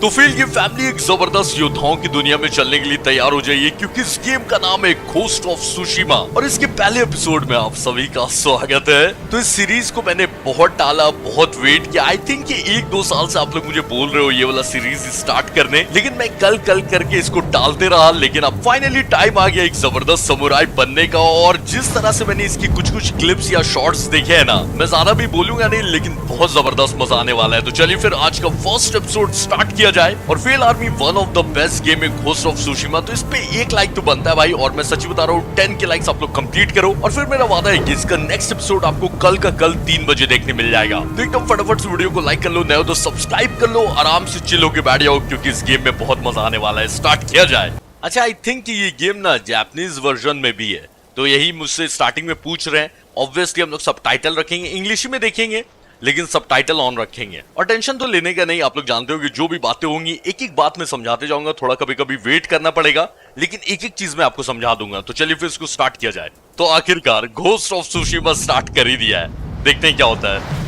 तो फील की फैमिली एक जबरदस्त योद्धाओं की दुनिया में चलने के लिए तैयार हो जाइए, क्योंकि इस गेम का नाम है घोस्ट ऑफ सुशिमा और इसके पहले एपिसोड में आप सभी का स्वागत है। तो इस सीरीज को मैंने बहुत टाला, बहुत वेट किया। आई थिंक ये 1-2 साल से आप लोग मुझे बोल रहे हो ये वाला सीरीज स्टार्ट करने, लेकिन मैं कल करके इसको टालते रहा। लेकिन अब फाइनली टाइम आ गया एक जबरदस्त समुराई बनने का। और जिस तरह से मैंने इसकी कुछ क्लिप्स या शॉर्ट्स देखे है ना, मैं ज्यादा भी बोलूंगा नहीं, लेकिन बहुत जबरदस्त मजा आने वाला है। तो चलिए फिर आज का फर्स्ट एपिसोड स्टार्ट किया जाए। और fail army one of the best game है घोस्ट ऑफ सुशिमा, तो इस पे 1 लाइक तो बनता है भाई। और मैं सच्ची बता रहा हूँ 10 के लाइक्स आप लोग कंप्लीट करो, और फिर मेरा वादा है कि इसका नेक्स्ट एपिसोड आपको कल का कल 3 बजे देखने मिल जाएगा। तो एकदम फटाफट से वीडियो को लाइक कर लो, नए हो तो सब्सक्राइब कर लो, आराम से चिल होके बैठ जाओ, क्योंकि इस गेम में बहुत मजा आने वाला है। स्टार्ट किया जाए। अच्छा, आई थिंक कि ये गेम ना जापानीज वर्जन में भी है, तो यही मुझसे स्टार्टिंग में पूछ रहे हैं। ऑब्वियसली हम लोग सब टाइटल रखेंगे, इंग्लिश में देखेंगे, लेकिन सब टाइटल ऑन रखेंगे। और टेंशन तो लेने का नहीं, आप लोग जानते हो कि जो भी बातें होंगी एक एक बात में समझाते जाऊंगा। थोड़ा कभी कभी वेट करना पड़ेगा, लेकिन एक एक चीज में आपको समझा दूंगा। तो चलिए फिर इसको स्टार्ट किया जाए। तो आखिरकार घोस्ट ऑफ सुशिमा स्टार्ट कर ही दिया है, देखते हैं क्या होता है।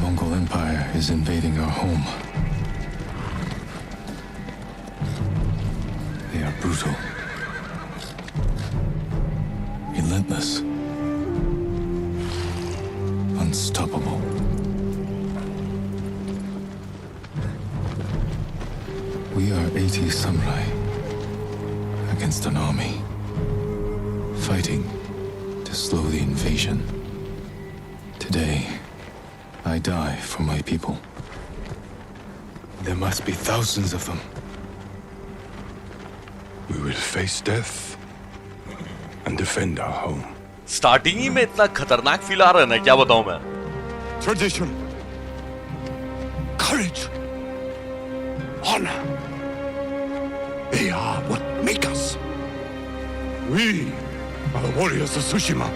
Mongol Empire is invading our home. They are brutal, relentless, unstoppable. We are 80 samurai against an army, fighting to slow the invasion. Today, I die for my people. There must be thousands of them. We will face death and defend our home. Starting ही में इतना खतरनाक feel आ रहा है ना, क्या बताऊं मैं। Tradition, courage, honor. They are what make us. We are the warriors of Tsushima.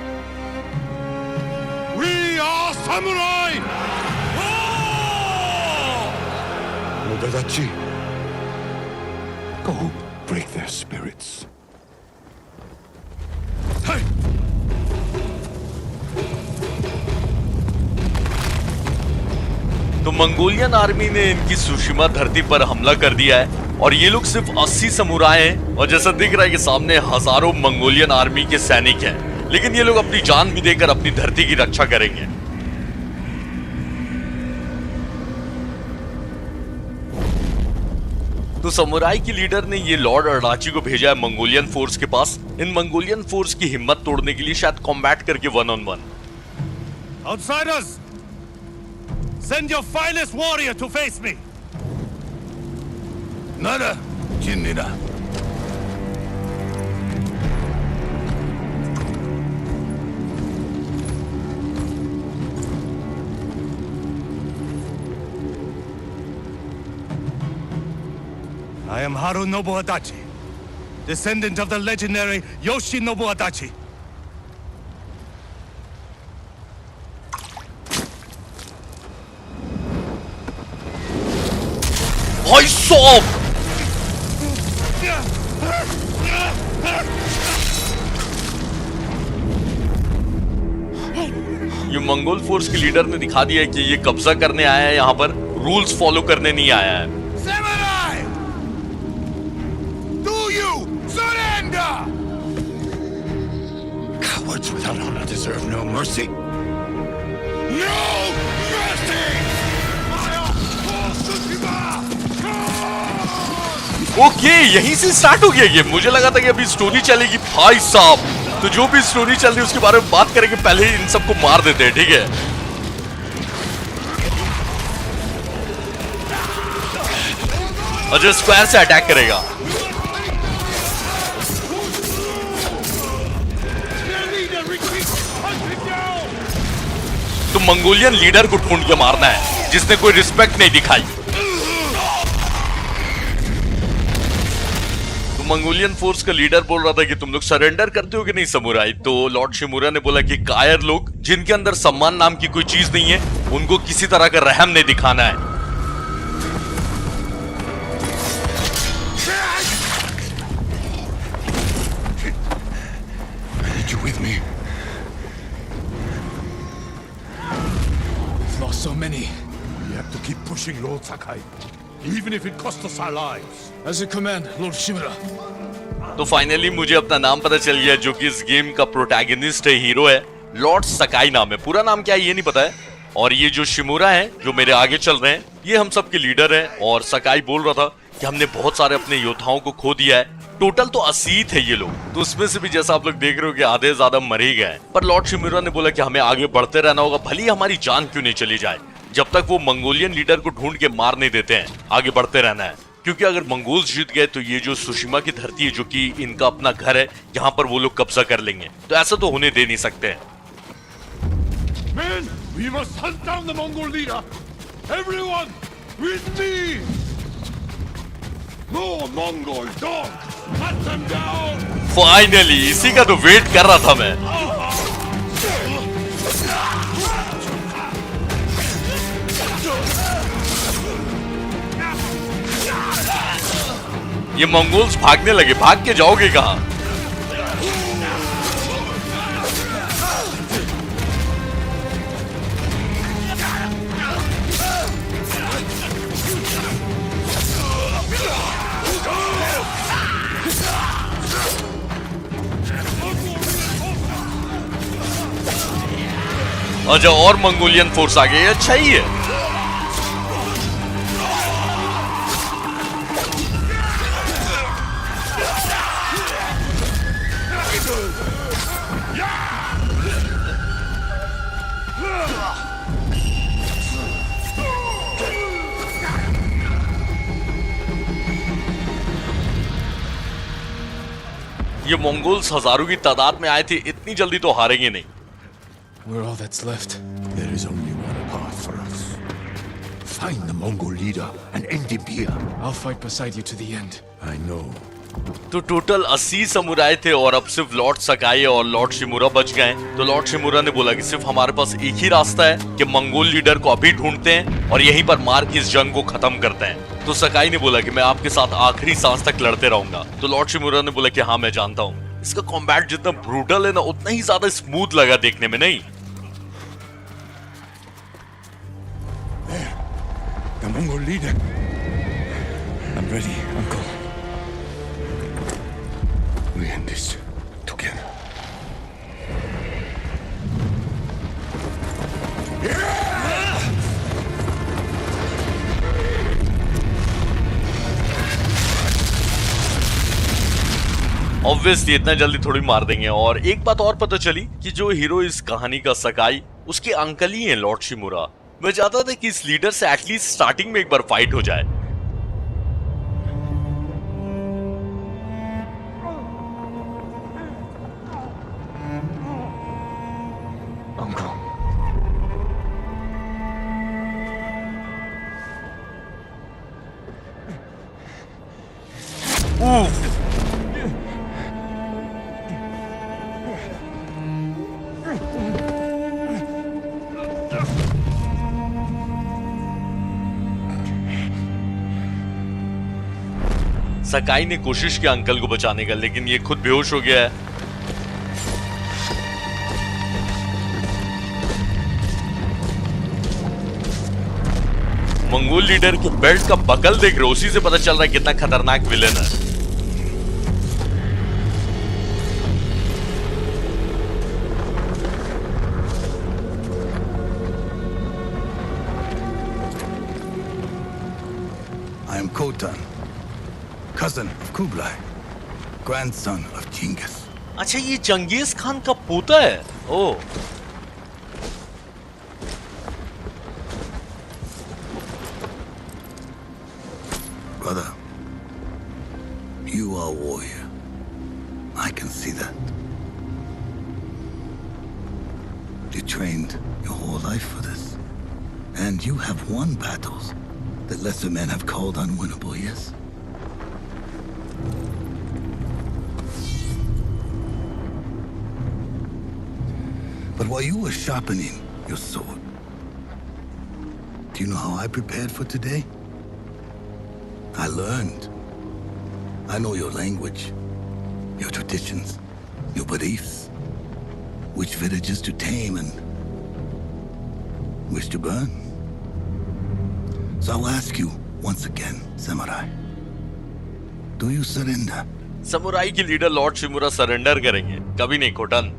We are samurai! Nodadachi, go break their spirits. Hey! तो मंगोलियन आर्मी ने इनकी सुशिमा धरती पर हमला कर दिया है, और ये लोग सिर्फ 80 समुराय हैं। और जैसा दिख रहा है कि सामने हजारों मंगोलियन आर्मी के सैनिक हैं, लेकिन ये लोग अपनी जान भी देकर अपनी धरती की रक्षा करेंगे। तो समुराई की लीडर ने ये लॉर्ड अडाची को भेजा है मंगोलियन फोर्स के पास, इन मंगोलियन फोर्स की हिम्मत तोड़ने के लिए, शायद कॉम्बैट करके 1-on-1। Outsiders, send your finest warrior to face me. Nada, Jinnina. I am Harunobu Adachi, descendant of the legendary Yoshinobu Adachi. भाई साहब, ये मंगोल फोर्स के लीडर ने दिखा दिया है कि ये कब्जा करने आया है, यहाँ पर रूल्स फॉलो करने नहीं आया है। Samurai! Do you surrender? Cowards without honor deserve no mercy. No mercy! Okay, यहीं से स्टार्ट हो गया गेम। मुझे लगा था कि अभी स्टोरी चलेगी। भाई साहब, तो जो भी स्टोरी चल रही है उसके बारे में बात करेंगे, पहले ही इन सबको मार देते हैं, ठीक है। और जो स्क्वायर से अटैक करेगा, तो मंगोलियन लीडर को ढूंढ के मारना है जिसने कोई रिस्पेक्ट नहीं दिखाई। मंगोलियन फोर्स का लीडर बोल रहा था कि तुम लोग सरेंडर करते हो कि नहीं समुराई। तो लॉर्ड शिमुरा ने बोला कि कायर लोग जिनके अंदर सम्मान नाम की कोई चीज नहीं है, उनको किसी तरह का रहम नहीं दिखाना है। with me? We've lost so many. We have to keep pushing, Lord Sakai. Even if it costs us our lives. As you command, Lord Shimura. तो फाइनली मुझे अपना नाम पता चल गया, जो कि इस गेम का प्रोटैगनिस्ट है, हीरो है। लॉर्ड सकाई नाम है। पूरा नाम क्या है ये नहीं पता है। और ये जो शिमुरा है जो मेरे आगे चल रहे हैं, ये हम सब के लीडर हैं। और सकाई बोल रहा था कि हमने बहुत सारे अपने योद्धाओं को खो दिया है। टोटल तो 80 थे ये लोग, तो उसमें से भी जैसा आप लोग देख रहे हो कि आधे ज्यादा मर ही गए। पर लॉर्ड शिमुरा ने बोला कि हमें आगे बढ़ते रहना होगा, भले ही हमारी जान क्यों नहीं चली जाए। जब तक वो मंगोलियन लीडर को ढूंढ के मार नहीं देते हैं, आगे बढ़ते रहना है। क्योंकि अगर मंगोल्स जीत गए तो ये जो सुशिमा की धरती है, जो कि इनका अपना घर है, यहाँ पर वो लोग कब्जा कर लेंगे। तो ऐसा तो होने दे नहीं सकते। Men, we must hunt down the Mongol leader. Everyone, with me. More Mongol dogs. Hunt them down. Finally इसी का तो वेट कर रहा था मैं। ये मंगोल्स भागने लगे, भाग के जाओगे कहां? अच्छा, और मंगोलियन फोर्स आ गई। अच्छा ही है। ये मंगोल्स हजारों की तादाद में आए थे, इतनी जल्दी तो हारेंगे नहीं। We're all that's left. There is only one path for us. Find the Mongol leader and end him here. I'll fight beside you to the end. I know. तो टोटल 80 समुराय थे और अब सिर्फ लॉर्ड सकाई और Lord शिमुरा बच गए। तो लॉर्ड शिमुरा ने बोला कि सिर्फ हमारे पास एक ही रास्ता है कि मंगोल लीडर को अभी ढूंढते हैं और यहीं पर मार के इस जंग को खत्म करते हैं। तो सकाई ने बोला कि मैं आपके साथ आखिरी सांस तक लड़ते रहूंगा। तो लॉर्ड शिमुरा ने बोला कि हाँ मैं जानता हूँ। इसका कॉम्बैट जितना ब्रूटल है ना, उतना ही ज्यादा स्मूथ लगा देखने में। नहीं, The Mongol leader. I'm ready, Uncle. We end this together. Obviously इतना जल्दी थोड़ी मार देंगे। और एक बात और पता चली कि जो हीरो इस कहानी का सकाई, उसके अंकल ही हैं लॉर्ड शिमुरा। मैं चाहता था कि इस लीडर से एटलीस्ट स्टार्टिंग में एक बार फाइट हो जाए। Uncle. Oof. सकाई ने कोशिश किया अंकल को बचाने का, लेकिन ये खुद बेहोश हो गया है। मंगोल लीडर के बेल्ट का बकल देख रहे हो, उसी से पता चल रहा है कितना खतरनाक विलेन है। I am Khotan, cousin of Kublai, grandson of Genghis. अच्छा, ये चंगेज खान का पोता है। ओ, Brother, you are a warrior. I can see that. You trained your whole life for this. And you have won battles that lesser men have called unwinnable, yes? But while you were sharpening your sword, do you know how I prepared for today? I learned. I know your language, your traditions, your beliefs. which villages to tame and which to burn. So I'll ask you once again, Samurai. Do you surrender? Samurai की leader Lord शिमुरा surrender करेंगे? कभी नहीं खोटन।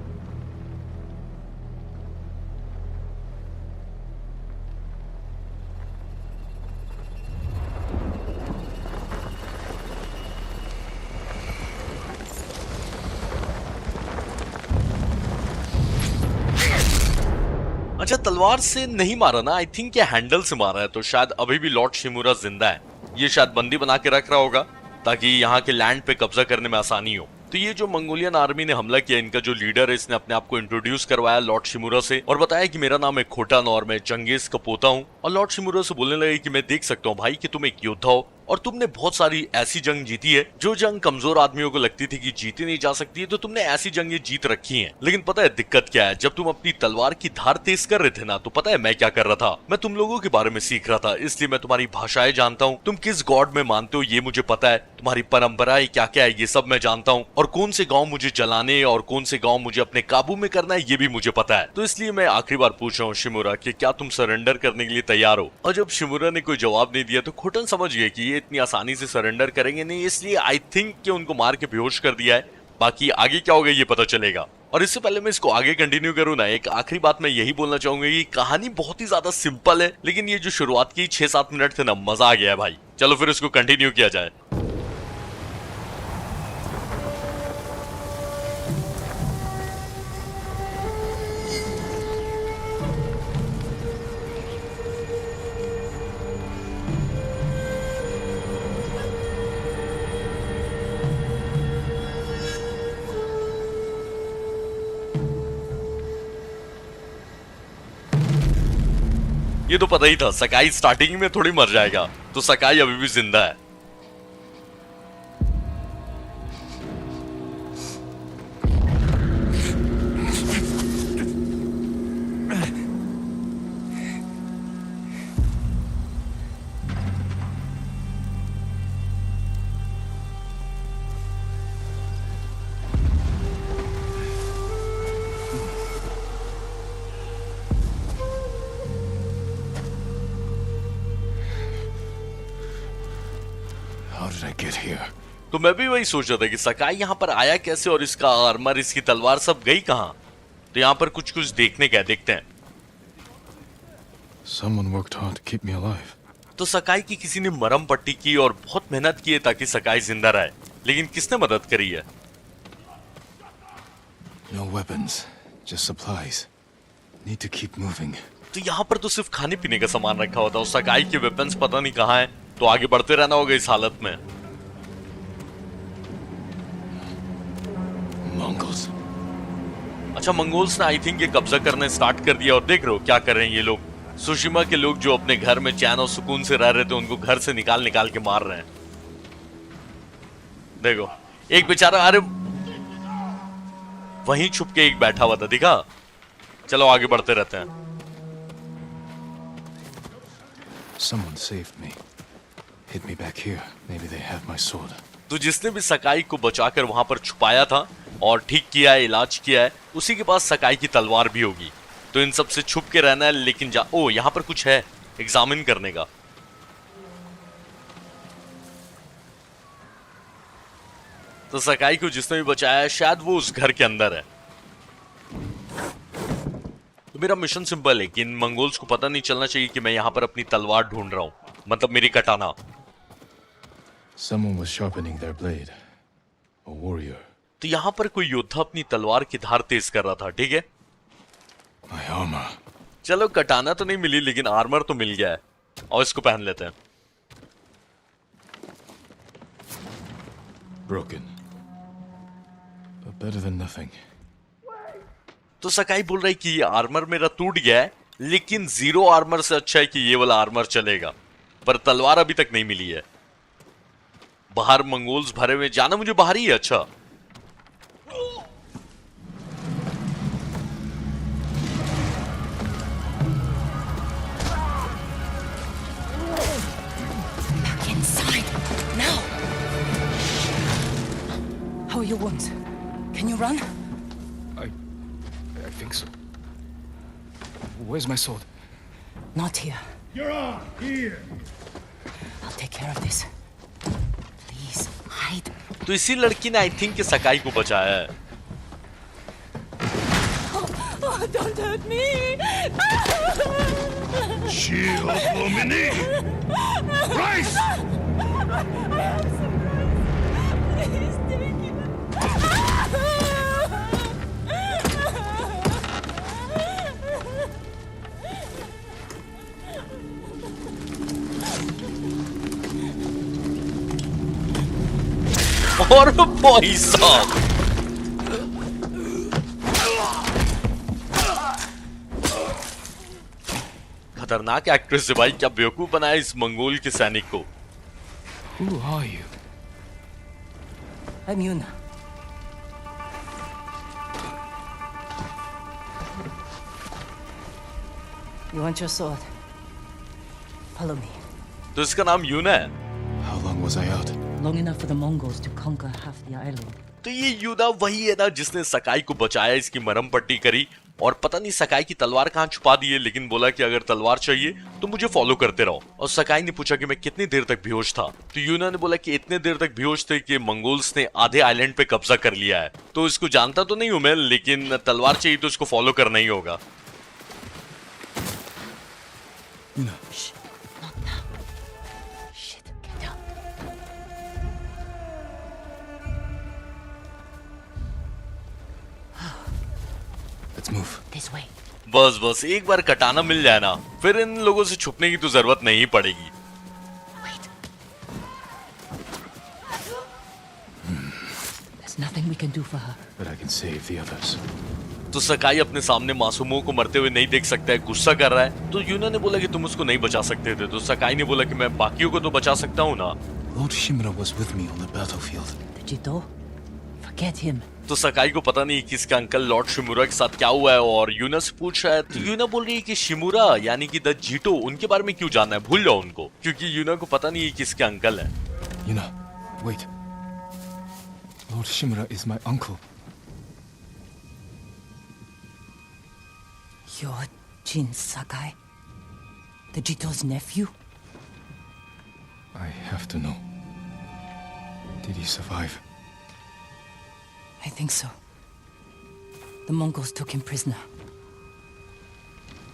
अच्छा, तलवार से नहीं मारा ना, आई थिंक ये हैंडल से मारा है, तो शायद अभी भी लॉर्ड शिमुरा जिंदा है। ये शायद बंदी बना के रख रहा होगा ताकि यहाँ के लैंड पे कब्जा करने में आसानी हो। तो ये जो मंगोलियन आर्मी ने हमला किया, इनका जो लीडर है, इसने अपने आप को इंट्रोड्यूस करवाया लॉर्ड शिमुरा से और बताया कि मेरा नाम है खोटन और मैं चंगेज का पोता हूँ। और लॉर्ड शिमुरा से बोलने लगे कि मैं देख सकता हूँ भाई कि तुम एक योद्धा हो और तुमने बहुत सारी ऐसी जंग जीती है जो जंग कमजोर आदमियों को लगती थी कि जीती नहीं जा सकती है, तो तुमने ऐसी जंगें जीत रखी हैं। लेकिन पता है दिक्कत क्या है? जब तुम अपनी तलवार की धार तेज कर रहे थे ना, तो पता है मैं क्या कर रहा था? मैं तुम लोगों के बारे में सीख रहा था, इसलिए मैं तुम्हारी भाषाएं जानता हूँ। तुम किस गॉड में मानते हो ये मुझे पता है, तुम्हारी परंपराएं क्या क्या है ये सब मैं जानता हूँ, और कौन से गाँव मुझे जलाने और कौन से गाँव मुझे अपने काबू में करना है ये भी मुझे पता है। तो इसलिए मैं आखिरी बार पूछ रहा हूँ शिमुरा कि क्या तुम सरेंडर करने के लिए तैयार हो? और जब शिमुरा ने कोई जवाब नहीं दिया तो खोटन समझ गए कि ये इतनी आसानी से सरेंडर करेंगे नहीं, इसलिए आई थिंक कि उनको मार के बेहोश कर दिया है। बाकी आगे क्या होगा ये पता चलेगा। और इससे पहले मैं इसको आगे कंटिन्यू करूँ ना, एक आखिरी बात मैं यही बोलना चाहूंगा कि कहानी बहुत ही ज्यादा सिंपल है, लेकिन ये जो शुरुआत की 6-7 मिनट थे ना, मजा आ गया है भाई। चलो फिर इसको कंटिन्यू किया जाए। ये तो पता ही था, सकाई स्टार्टिंग में थोड़ी मर जाएगा, तो सकाई अभी भी जिंदा है। How did I get here? तो मैं भी वही सोच रहा था कि सकाई यहाँ पर आया कैसे और इसका आर्मर, इसकी तलवार सब गई कहाँ। तो यहाँ पर कुछ कुछ देखने का है, देखते हैं। Someone worked hard to keep me alive. तो सकाई की किसी ने मरहम पट्टी की और बहुत मेहनत की है ताकि सकाई जिंदा रहे, लेकिन किसने मदद करी है? No weapons, just supplies. Need to keep moving. तो यहाँ पर तो सिर्फ खाने पीने का सामान रखा होता है और सकाई के वेपन्स पता नहीं कहाँ है, तो आगे बढ़ते रहना होगा इस हालत में। Mongols. अच्छा, मंगोल्स ने आई थिंक ये कब्जा करने स्टार्ट कर दिया और देख रहे हो क्या कर रहे हैं ये लोग। सुशिमा के लोग जो अपने घर में चैन और सुकून से रह रहे थे, उनको घर से निकाल निकाल के मार रहे हैं। देखो एक बेचारा, अरे वहीं छुप के एक बैठा हुआ था, दिखा। चलो आगे बढ़ते रहते हैं। Someone saved me. Hid me back here. Maybe they have my sword. तो जिसने भी सकाई को बचाकर वहां पर छुपाया था और ठीक किया है, इलाज किया है, उसी के पास सकाई की तलवार भी होगी। तो इन सब से छुप के रहना है, लेकिन ओ यहाँ पर कुछ है एग्जामिन करने का। तो सकाई को जिसने भी बचाया है शायद वो उस घर के अंदर है। तो मेरा मिशन सिंपल है कि इन मंगोल्स को पता नहीं चलना चाहिए कि मैं यहाँ पर अपनी तलवार ढूंढ रहा हूँ, मतलब मेरी कटाना। Someone was sharpening their blade. A warrior. तो यहाँ पर कोई योद्धा अपनी तलवार की धार तेज कर रहा था, ठीक है। My armor. चलो कटाना तो नहीं मिली, लेकिन आर्मर तो मिल गया है और इसको पहन लेते हैं। Broken. But better than nothing. तो सकाई बोल रहा है कि ये आर्मर मेरा टूट गया है, लेकिन 0 आर्मर से अच्छा है कि ये वाला आर्मर चलेगा। पर तलवार अभी तक नहीं मिली है। बाहर मंगोल्स भरे हुए, जाना मुझे बाहर ही है। अच्छा Inside now. How are your wounds? Can you run? I think so. Where's my sword? Not here. You're on! Here! I'll take care of this. Please, hide. तो इसी लड़की ने आई थिंक सकाई को बचाया है। Oh, don't hurt me! Shield, Lumini! Rice! Please take it. और भाई साहब खतरनाक एक्ट्रेस है भाई, क्या बेवकूफ बनाया इस मंगोल के सैनिक को। Who are you? I'm Yuna. You want your sword? Follow me. तो इसका नाम यूना है। How long was I out? Long enough for the Mongols to conquer half the island. तो ये यूना वही है ना जिसने सकाई को बचाया, इसकी मरहम पट्टी करी और पता नहीं सकाई की तलवार कहाँ छुपा दी है, लेकिन बोला कि अगर तलवार चाहिए तो मुझे फॉलो करते रहो। और सकाई ने पूछा कि मैं कितनी देर तक बेहोश था, तो यूना ने बोला कि इतने देर तक बेहोश थे कि मंगोल्स ने आधे आइलैंड पे कब्जा कर लिया है। तो इसको जानता तो नहीं हूं मैं, लेकिन तलवार चाहिए तो इसको फॉलो करना ही होगा। Yuna. Shh, not now. Shit, get down. Let's move. This way. बस बस एक बार कटाना मिल जाए ना, फिर इन लोगों से छुपने की तो जरूरत नहीं पड़ेगी। Wait. There's nothing we can do for her. But I can save the others. तो सकाई अपने सामने मासूमों को मरते हुए नहीं देख सकता है, गुस्सा कर रहा है। तो यूना ने बोला कि तुम उसको नहीं बचा सकते थे, तो सकाई ने बोला कि मैं बाकियों को तो बचा सकता हूँ ना। Lord Shimura was with me on the battlefield. The Jito? Forget him. तो सकाई को पता नहीं कि इसका अंकल लॉर्ड शिमुरा के साथ क्या हुआ है और यूना से पूछ रहा है। तो यूना बोल रही है कि शिमुरा यानी कि द जीटो, उनके बारे में क्यों जानना है, भूल जाओ उनको, क्योंकि यूना को पता नहीं है कि इसके अंकल है। Yuna, wait. Lord Shimura is my uncle. You're Jin Sakai? The Jito's nephew? I have to know. Did he survive? I think so. The Mongols took him prisoner.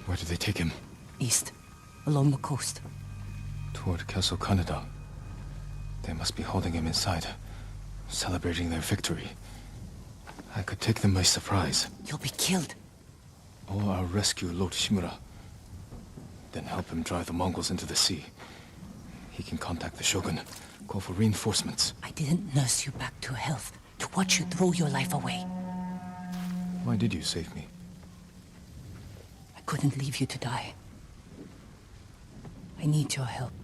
Where did they take him? East, along the coast. Toward Castle Kaneda. They must be holding him inside, celebrating their victory. I could take them by surprise. You'll be killed. Or I'll rescue Lord Shimura. Then help him drive the Mongols into the sea. He can contact the Shogun, call for reinforcements. I didn't nurse you back to health to watch you throw your life away. Why did you save me? I couldn't leave you to die. I need your help.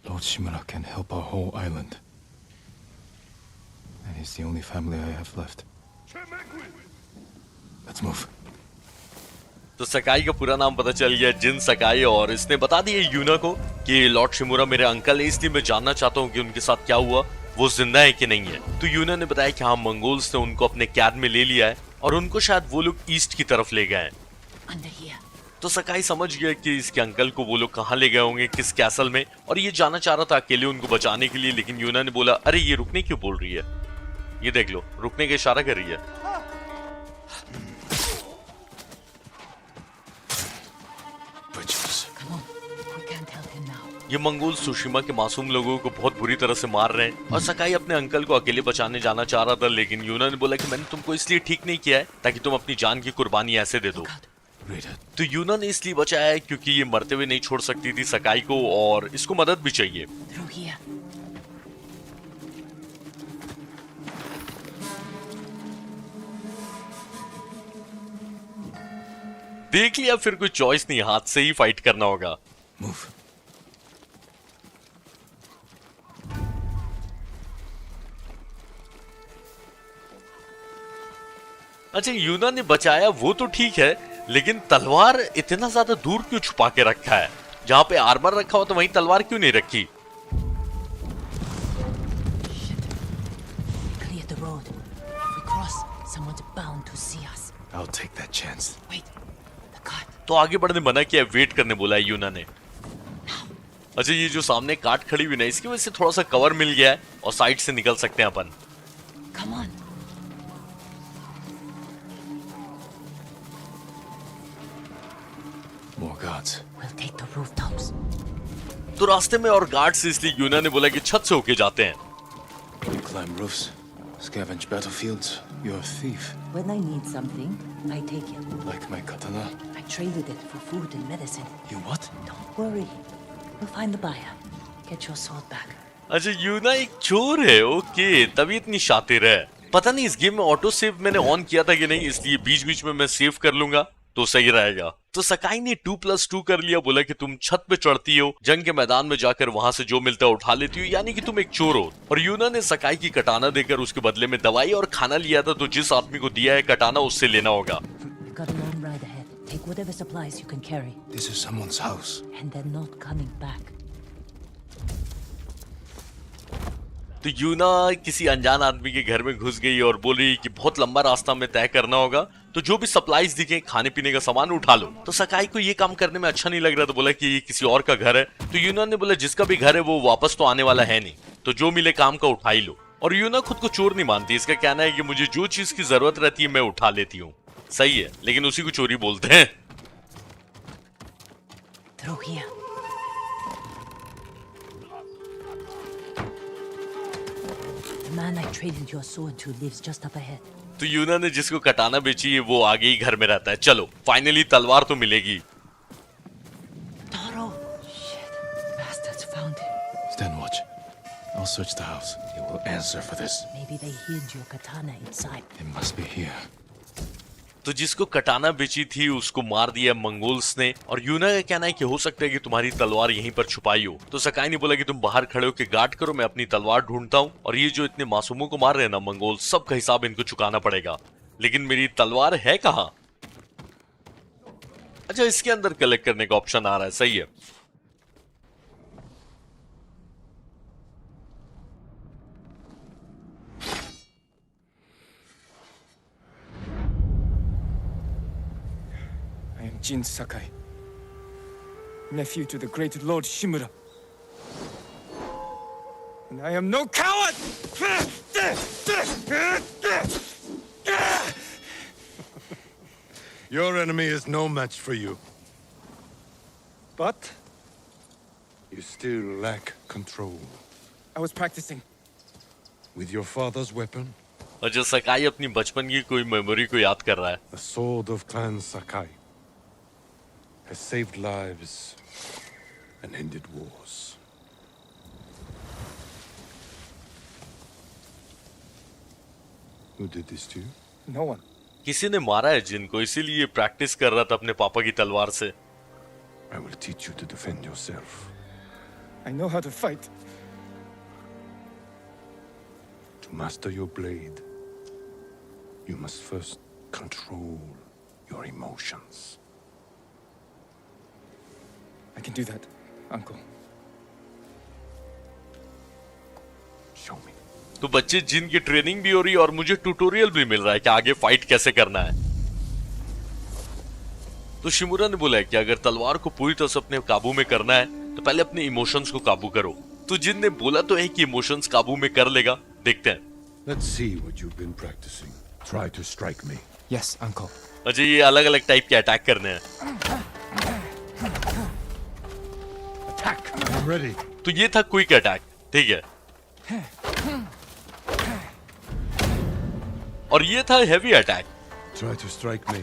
Lord Shimura can help our whole island. And he's the only family I have left. Let's move. तो सकाई का पूरा नाम पता चल गया, जिन सकाई, और इसने बता दिया यूना को कि लॉर्ड शिमुरा मेरे अंकल है, इसलिए मैं जानना चाहता हूँ कि उनके साथ क्या हुआ, वो जिंदा है कि नहीं है। तो यूना ने बताया कि हाँ, मंगोल्स ने उनको अपने कैद में ले लिया है और उनको शायद वो लोग ईस्ट की तरफ ले गए हैं। Under here. तो सकाई समझ गया कि इसके अंकल को वो लोग कहाँ ले गए होंगे, किस कैसल में, और ये जाना चाह रहा था अकेले उनको बचाने के लिए, लेकिन यूना ने बोला अरे ये रुकने क्यों बोल रही है, ये देख लो रुकने का इशारा कर रही है। Come on. We can't help him now. ये मंगोल सुशिमा के मासूम लोगों को बहुत बुरी तरह से मार रहे हैं और सकाई अपने अंकल को अकेले बचाने जाना चाह रहा था, लेकिन यूना ने बोला कि मैंने तुमको इसलिए ठीक नहीं किया है ताकि तुम अपनी जान की कुर्बानी ऐसे दे दो। तो यूना ने इसलिए बचाया है क्योंकि ये मरते हुए नहीं छोड़ सकती थी सकाई को और इसको मदद भी चाहिए। Through here. देख लिया, फिर कोई चॉइस नहीं, हाथ से ही फाइट करना होगा। Move. अच्छा, यूना ने बचाया वो तो ठीक है, लेकिन तलवार इतना ज्यादा दूर क्यों छुपा के रखा है? जहां पे आर्मर रखा हो तो वहीं तलवार क्यों नहीं रखी? Shit. We cleared the road. If we cross, someone's bound to see us. I'll take that chance. Wait. The cart. तो आगे बढ़ने मना किया, वेट करने बोला है यूना ने। अच्छा, ये जो सामने काट खड़ी हुई ना, इसकी वजह से थोड़ा सा कवर मिल गया है और साइड से निकल सकते हैं अपन। Come on. More guards. We'll take the rooftops. तो रास्ते में और गार्ड से, इसलिए यूना ने बोला कि छत से होके जाते हैं। You climb roofs, scavenge battlefields. You're a thief. When I need something, I take it. Like my katana. I traded it for food and medicine. You what? Don't worry. We'll find the buyer. Get your sword back. अच्छा, यूना एक चोर है, okay, तभी इतनी शातिर है। पता नहीं इस गेम में ऑटो सेव मैंने ऑन किया था कि नहीं, इसलिए बीच बीच में मैं सेव कर लूंगा तो सही रहेगा। तो सकाई ने 2+2 कर लिया, बोला कि तुम छत पे चढ़ती हो, जंग के मैदान में जाकर वहां से जो मिलता है उठा लेती हो, यानी कि तुम एक चोर हो। और यूना ने सकाई की कटाना देकर उसके बदले में दवाई और खाना लिया था, तो जिस आदमी को दिया है कटाना उससे लेना होगा। We've got a long ride ahead. Take whatever supplies you can carry. This is someone's house. And they're not coming back. तो यूना किसी अनजान आदमी के घर में घुस गई और बोली कि बहुत लंबा रास्ता में तय करना होगा, तो जो भी सप्लाईज दिखे, खाने पीने का सामान उठा लो। तो सकाई को ये काम करने में अच्छा नहीं लग रहा, तो बोला कि ये किसी और का घर है। तो यूना ने बोला जिसका भी घर है वो वापस तो आने वाला है नहीं, तो जो मिले काम का उठा ही लो। और यूना खुद को चोर नहीं मानती, इसका कहना है कि मुझे जो चीज की जरूरत रहती है मैं उठा लेती हूँ। सही है, लेकिन उसी को चोरी बोलते हैं। Through here. The man I traded your sword to lives just up ahead. तो यूना ने जिसको कटाना बेची है वो आगे ही घर में रहता है। चलो फाइनली तलवार तो मिलेगी। Taro! Shit. Bastards found it. Stand watch. I'll search the house. You will answer for this. Maybe they hid your katana inside. It must be here. तो जिसको कटाना बेची थी उसको मार दिया मंगोल्स ने, और यूना का कहना है कि हो सकता है कि तुम्हारी तलवार यहीं पर छुपाई हो। तो सकाई ने बोला कि तुम बाहर खड़े होकर गार्ड करो, मैं अपनी तलवार ढूंढता हूँ, और ये जो इतने मासूमों को मार रहे हैं ना मंगोल, सबका हिसाब इनको चुकाना पड़ेगा। लेकिन मेरी तलवार है कहाँ? अच्छा, इसके अंदर कलेक्ट करने का ऑप्शन आ रहा है, सही है। I am Jin Sakai, nephew to the great Lord Shimura. And I am no coward! Your enemy is no match for you. But You still lack control. I was practicing. With your father's weapon, और जो सकाई अपनी बचपन की कोई memory को याद कर रहा है। the sword of Clan Sakai has saved lives and ended wars. Who did this to you? No one. किसी ने मारा है जिनको, इसीलिए प्रैक्टिस कर रहा था अपने पापा की तलवार से। I will teach you to defend yourself. I know how to fight. To master your blade, you must first control your emotions. I can do that, Uncle. Show me. तो बच्चे जिन की ट्रेनिंग भी हो रही है और मुझे ट्यूटोरियल भी मिल रहा है कि आगे फाइट कैसे करना है। तो शिमुरा ने बोला है कि अगर तलवार को पूरी तरह से अपने काबू में करना है तो पहले अपने इमोशंस को काबू करो। तो जिन ने बोला तो है कि इमोशंस काबू में कर लेगा, देखते हैं। Let's see what you've been practicing. Try to strike me. Yes, Uncle. अच्छा, ये अलग अलग टाइप के अटैक करने हैं। Attack! I'm ready. तो ये था क्विक अटैक, ठीक है। और ये था heavy attack, Try to strike me.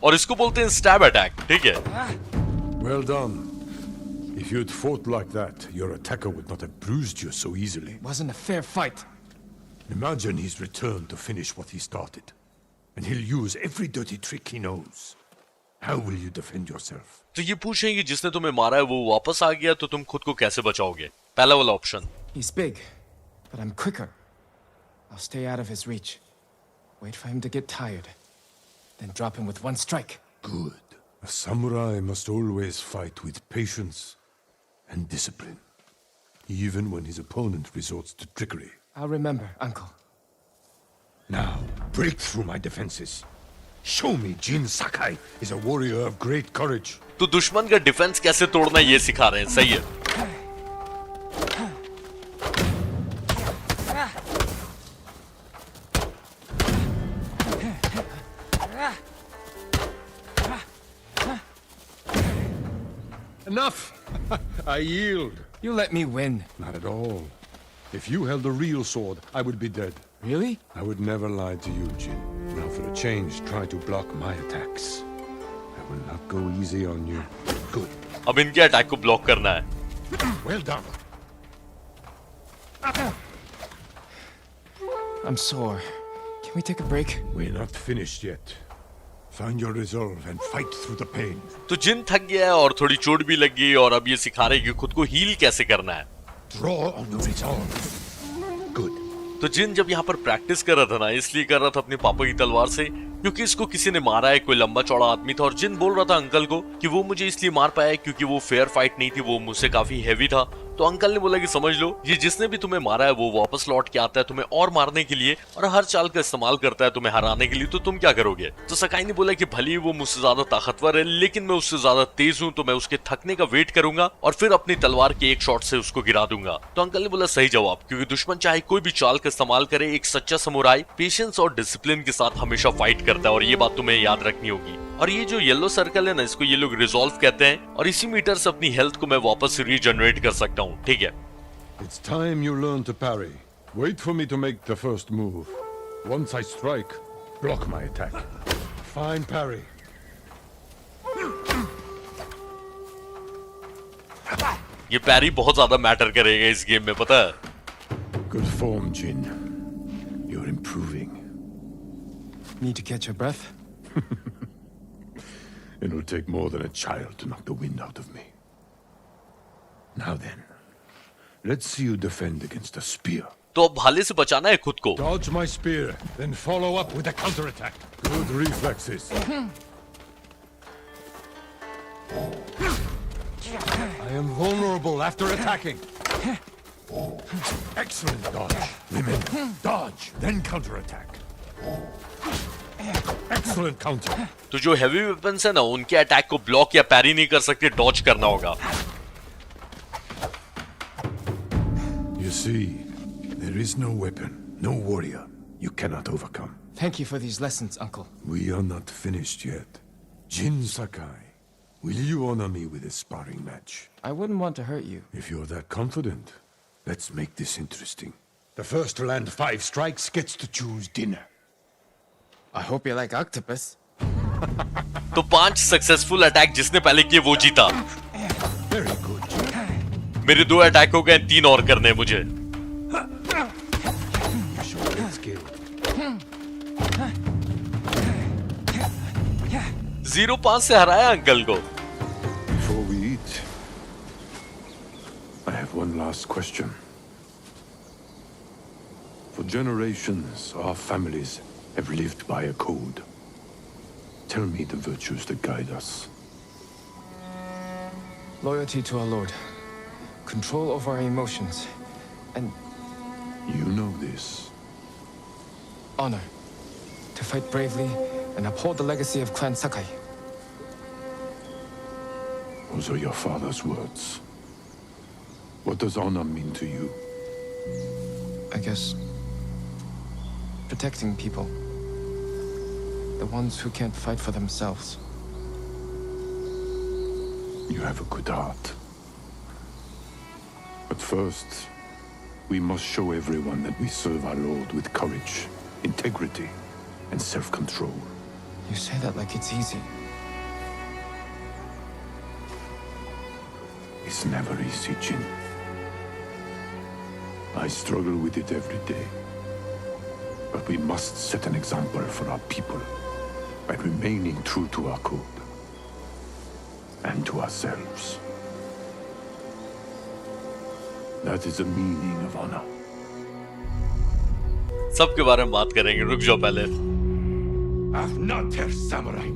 और इसको बोलते हैं स्टैब अटैक, ठीक है। Well done. If you'd fought like that, your attacker would not have bruised you so easily. Wasn't a fair fight. Imagine he's returned to finish what he started. And he'll use every dirty trick he knows. How will you defend yourself? तो ये पूछें कि जिसने तुम्हें मारा है वो वापस आ गया तो तुम खुद को कैसे बचाओगे? पहला वाला option. He's big, but I'm quicker. I'll stay out of his reach. Wait for him to get tired. Then drop him with one strike. Good. A samurai must always fight with patience and discipline, even when his opponent resorts to trickery. I'll remember, Uncle. Now, break through my defenses. Show me Jin Sakai is a warrior of great courage. तो दुश्मन का defence कैसे तोड़ना ये सिखा रहे हैं, सही है। Enough! I yield. You let me win. Not at all. If you held the real sword, I would be dead. Really? I would never lie to you, Jin. Now for a change, try to block my attacks. I will not go easy on you. Good. अब इनके attack को block करना है। Well done. I'm sore. Can we take a break? We're not finished yet. Find your resolve and fight through the pain. तो जिन थक गया है और थोड़ी चोट भी लग गई और अब ये सिखा रहे हैं कि खुद को हील कैसे करना है। Draw on the resolve. Good. तो जिन जब यहाँ पर प्रैक्टिस कर रहा था ना, इसलिए कर रहा था अपने पापा की तलवार से क्योंकि इसको किसी ने मारा है, कोई लंबा चौड़ा आदमी था। और जिन बोल रहा था अंकल को कि वो मुझे इसलिए मार पाया क्योंकि वो फेयर फाइट नहीं थी, वो मुझसे काफी हैवी था। तो अंकल ने बोला कि समझ लो, ये जिसने भी तुम्हें मारा है वो वापस लौट के आता है तुम्हें और मारने के लिए और हर चाल का इस्तेमाल करता है तुम्हें हराने के लिए, तो तुम क्या करोगे। तो सकाई ने बोला कि भले ही वो मुझसे ज्यादा ताकतवर है लेकिन मैं उससे ज्यादा तेज हूँ, तो मैं उसके थकने का वेट करूंगा और फिर अपनी तलवार के एक शॉट से उसको गिरा दूंगा। तो अंकल ने बोला सही जवाब, क्योंकि दुश्मन चाहे कोई भी चाल का इस्तेमाल करे, एक सच्चा समुराई पेशेंस और डिसिप्लिन के साथ हमेशा फाइट करता है और ये बात तुम्हें याद रखनी होगी। और ये जो येलो सर्कल है ना, इसको ये लोग रिजॉल्व कहते हैं और इसी मीटर से अपनी हेल्थ को मैं वापस रीजनरेट कर सकता हूँ। ठीक है, It's time you learn to parry. Wait for me to make the first move. Once I strike, block my attack. Fine parry. ये पैरी बहुत ज्यादा मैटर करेगा इस गेम में, पता है। Good form, Jin. You're improving. Need to catch your breath? It'll take more than a child to knock the wind out of me. Now then, let's see you defend against a spear. तो अब भाले से बचाना है खुद को। Dodge my spear, then follow up with a counterattack. Good reflexes. I am vulnerable after attacking. Excellent dodge. Remember, dodge, then counterattack. Excellent counter. तो जो हैवी वेपन्स है ना, उनके अटैक को ब्लॉक या पैरी नहीं कर सकते, डॉज करना होगा। You see, there is no weapon, no warrior you cannot overcome. Thank you for these lessons, Uncle. We are not finished yet. Jin Sakai, will you honor me with a sparring match? I wouldn't want to hurt you. If you're that confident, let's make this interesting. The first to land 5 strikes gets to choose dinner. I hope you like octopus. तो 5 successful attack जिसने पहले किए वो जीता। Very good, Jin. मेरे 2 attack हो गए, 3 और करने हैं मुझे। You show great skill. 0-5 से हराया अंकल को। Before we eat, I have one last question. For generations, our families have lived by a code. Tell me the virtues that guide us. Loyalty to our Lord. Control over our emotions. And You know this. honor. To fight bravely and uphold the legacy of Clan Sakai. Those are your father's words. What does honor mean to you? I guess protecting people. The ones who can't fight for themselves. You have a good heart. But first, we must show everyone that we serve our Lord with courage, integrity, and self-control. You say that like it's easy. It's never easy, Jin. I struggle with it every day. But we must set an example for our people by remaining true to our code and to ourselves. That is the meaning of honor. सबके बारे में बात करेंगे, रुक जाओ पहले। Ach, not Herr Samurai.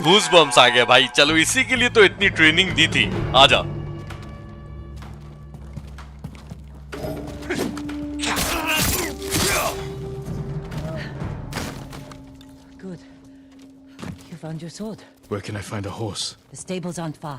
Goosebumps आ गया भाई। चलो इसी के लिए तो इतनी ट्रेनिंग दी थी। आजा। Good. You found your sword. Where can I find a horse? The stables aren't far.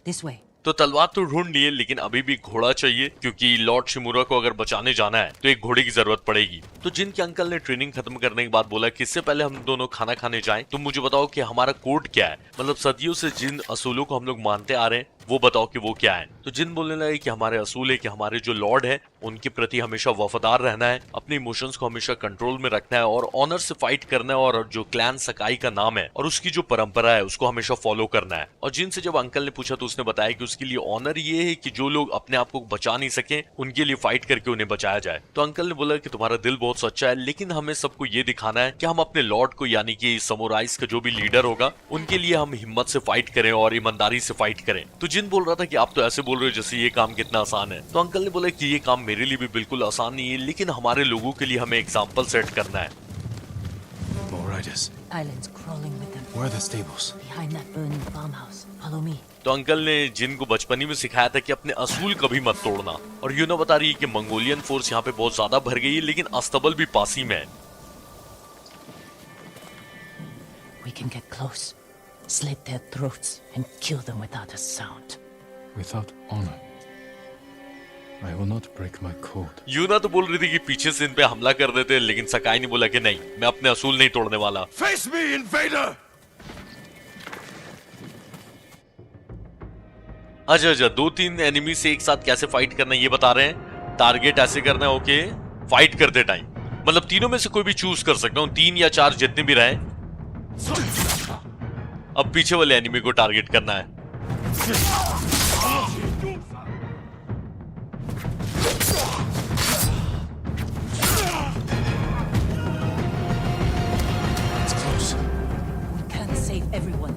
This way. तो तलवार तो ढूंढ लिए, लेकिन अभी भी घोड़ा चाहिए, क्योंकि लॉर्ड शिमुरा को अगर बचाने जाना है तो एक घोड़े की जरूरत पड़ेगी। तो जिन के अंकल ने ट्रेनिंग खत्म करने के बाद बोला कि इससे पहले हम दोनों खाना खाने जाएं, तुम मुझे बताओ कि हमारा कोड क्या है, मतलब सदियों से जिन असूलों को हम लोग मानते आ रहे हैं वो बताओ कि वो क्या है। तो जिन बोलने लगे कि हमारे असूल है कि हमारे जो लॉर्ड है उनके प्रति हमेशा वफादार रहना है, अपने इमोशंस को हमेशा कंट्रोल में रखना है और ऑनर से फाइट करना है, और जो क्लैन सकाई का नाम है और उसकी जो परंपरा है उसको हमेशा फॉलो करना है। और जिन से जब अंकल ने पूछा तो उसने बताया कि उसके लिए ऑनर ये है कि जो लोग अपने आप को बचा नहीं सके उनके लिए फाइट करके उन्हें बचाया जाए। तो अंकल ने बोला कि तुम्हारा दिल बहुत सच्चा है, लेकिन हमें सबको ये दिखाना है कि हम अपने लॉर्ड को, यानी कि समुराइज का जो भी लीडर होगा, उनके लिए हम हिम्मत से फाइट करें और ईमानदारी से फाइट करें। तो जिन बोल रहा था कि आप तो ऐसे बोल रहे हो जैसे ये काम कितना आसान है। तो अंकल ने बोला कि ये काम मेरे लिए भी बिल्कुल आसान नहीं है, लेकिन हमारे लोगों के लिए हमें एग्जाम्पल सेट करना है। More riders. Islands crawling with them. Where are the stables? Behind that burning farmhouse. Follow me. तो अंकल ने जिन को बचपन ही में सिखाया था कि अपने असूल कभी मत तोड़ना। और यूना बता रही है कि मंगोलियन फोर्स यहाँ पे बहुत ज्यादा भर गई है, लेकिन अस्तबल भी पास ही में है। We can get close, slit their throats, and kill them without a sound. Without honor. I will not break my code. यूना तो बोल रही थी कि पीछे से इन पे हमला कर देते, लेकिन सकाई ने बोला कि नहीं, मैं अपने असूल नहीं तोड़ने वाला। Face me, invader! अच्छा, 2-3 एनिमी से एक साथ कैसे फाइट करना है ये बता रहे हैं। टारगेट ऐसे करना है, ओके। फाइट करते टाइम मतलब तीनों में से कोई भी चूज कर सकता हूँ, 3 या 4 जितने भी रहे। अब पीछे वाले एनिमी को टारगेट करना है। It's close. We can't save everyone.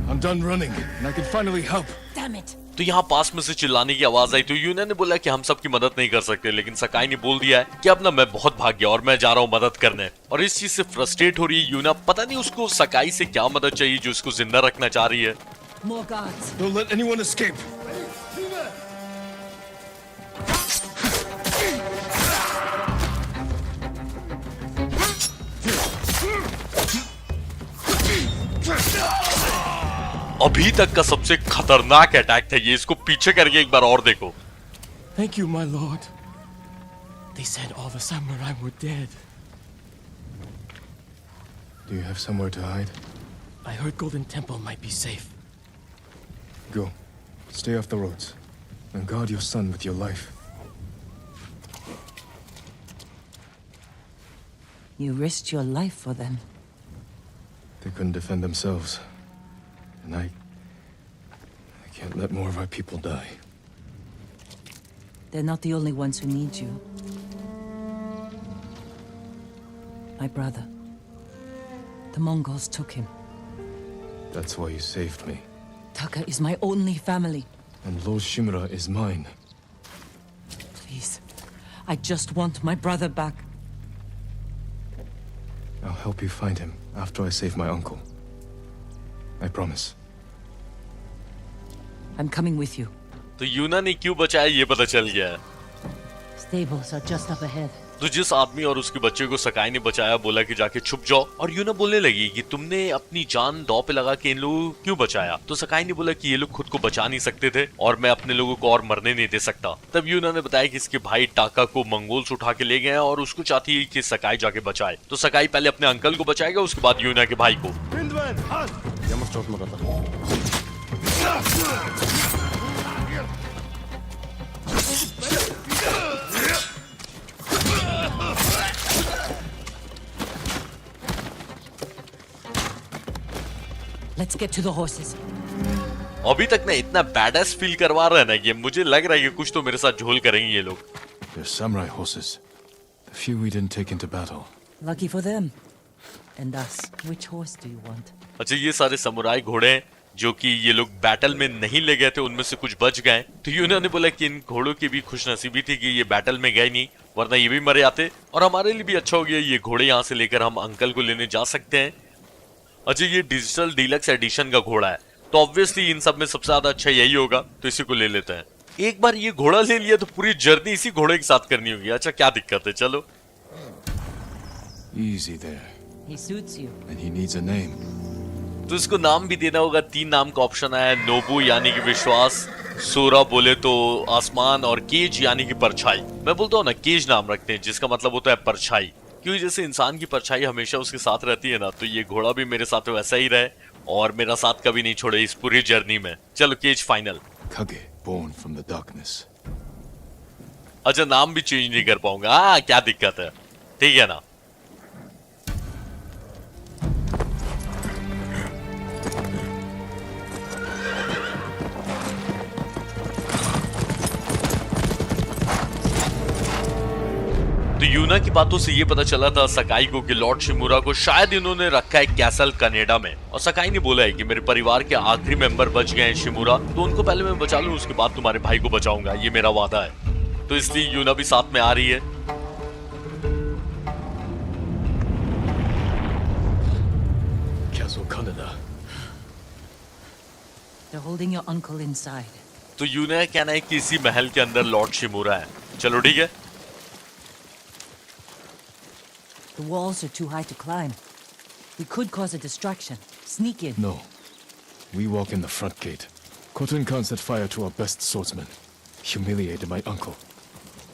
I'm done running, and I can finally help. Damn it! तो यहाँ पास में से चिल्लाने की आवाज आई, तो यूना ने बोला कि हम सबकी मदद नहीं कर सकते, लेकिन सकाई ने बोल दिया है कि अब ना मैं बहुत भाग गया और मैं जा रहा हूँ मदद करने। और इस चीज से फ्रस्ट्रेट हो रही है यूना, पता नहीं उसको सकाई से क्या मदद चाहिए जो उसको जिंदा रखना चाह रही है। More guards. Don't let anyone escape. अभी तक का सबसे खतरनाक अटैक था ये, इसको पीछे करके एक बार और देखो। Thank you, my lord. They said all the samurai were dead. Do you have somewhere to hide? I heard Golden Temple might be safe. Go. Stay off the roads. And guard your son with your life. You risked your life for them. They couldn't defend themselves. And I can't let more of our people die. They're not the only ones who need you. My brother. The Mongols took him. That's why you saved me. Taka is my only family. And Lord Shimura is mine. Please. I just want my brother back. I'll help you find him after I save my uncle. I promise. I'm coming with you. तो यूना ने क्यों बचाया ये पता चल गया है। Stables are just up ahead. तो जिस आदमी और उसके बच्चे को सकाई ने बचाया, बोला कि जाके छुप जाओ, और यूना बोलने लगी कि तुमने अपनी जान दांव पे लगा के इन लोगों को क्यों बचाया। तो सकाई ने बोला कि ये लोग खुद को बचा नहीं सकते थे और मैं अपने लोगों को और मरने नहीं दे सकता। तब यूना ने बताया कि इसके भाई टाका को मंगोल्स उठा के ले गए हैं और उसको चाहती है कि सकाई जाके बचाए। तो सकाई पहले अपने अंकल को बचाएगा, उसके बाद यूना के भाई को। Let's get to the horses. अभी तक ना इतना बैडएस फील करवा रहा है ना कि मुझे लग रहा है कि कुछ तो मेरे साथ झोल करेंगे ये लोग। They're samurai horses. The few we didn't take into battle. Lucky for them. And us. Which horse do you want? अच्छा, ये सारे समुराई घोड़े हैं जो कि ये लोग बैटल में नहीं ले गए थे, उनमें से कुछ बच गए। तो यूना ने बोला कि इन घोड़ों की भी खुशनसीबी थी कि ये बैटल में गए नहीं, वरना ये भी मरे आते, और हमारे लिए भी अच्छा हो गया ये घोड़े यहाँ से लेकर हम अंकल को लेने जा सकते हैं। अच्छा ये डिजिटल डीलक्स एडिशन का घोड़ा है, तो ऑब्वियसली इन सब में सबसे ज्यादा अच्छा यही होगा, तो इसी को ले लेते हैं। एक बार ये घोड़ा ले लिया तो पूरी जर्नी इसी घोड़े के साथ करनी होगी। अच्छा क्या दिक्कत है, चलो। Easy there. He suits you. And he needs a name. तो इसको नाम भी देना होगा। 3 नाम का ऑप्शन है, नोबू यानी कि विश्वास, सोरा बोले तो आसमान, और केज यानी कि परछाई। मैं बोलता हूँ ना केज नाम रखते हैं, जिसका मतलब होता है परछाई, क्योंकि जैसे इंसान की परछाई हमेशा उसके साथ रहती है ना, तो ये घोड़ा भी मेरे साथ वैसा ही रहे और मेरा साथ कभी नहीं छोड़े इस पूरी जर्नी में। चलो Kage final. Kage, born from the darkness. अच्छा नाम भी चेंज नहीं कर पाऊंगा, हाँ क्या दिक्कत है, ठीक है ना। तो यूना की बातों से ये पता चला था सकाई को कि लॉर्ड शिमुरा को शायद इन्होंने रखा है कैसल कनाडा में, और सकाई ने बोला है कि मेरे परिवार के आखिरी मेंबर बच गए हैं शिमुरा, तो उनको पहले मैं बचा लूं, उसके बाद तुम्हारे भाई को बचाऊंगा, ये मेरा वादा है। तो इसलिए यूना भी साथ में आ रही है। Castle Canada. They're holding your uncle inside. तो यूना का कहना है कि इसी महल के अंदर लॉर्ड शिमुरा है। चलो ठीक है। The walls are too high to climb. We could cause a distraction. Sneak in. No. We walk in the front gate. Khotun Khan set fire to our best swordsman. Humiliated my uncle.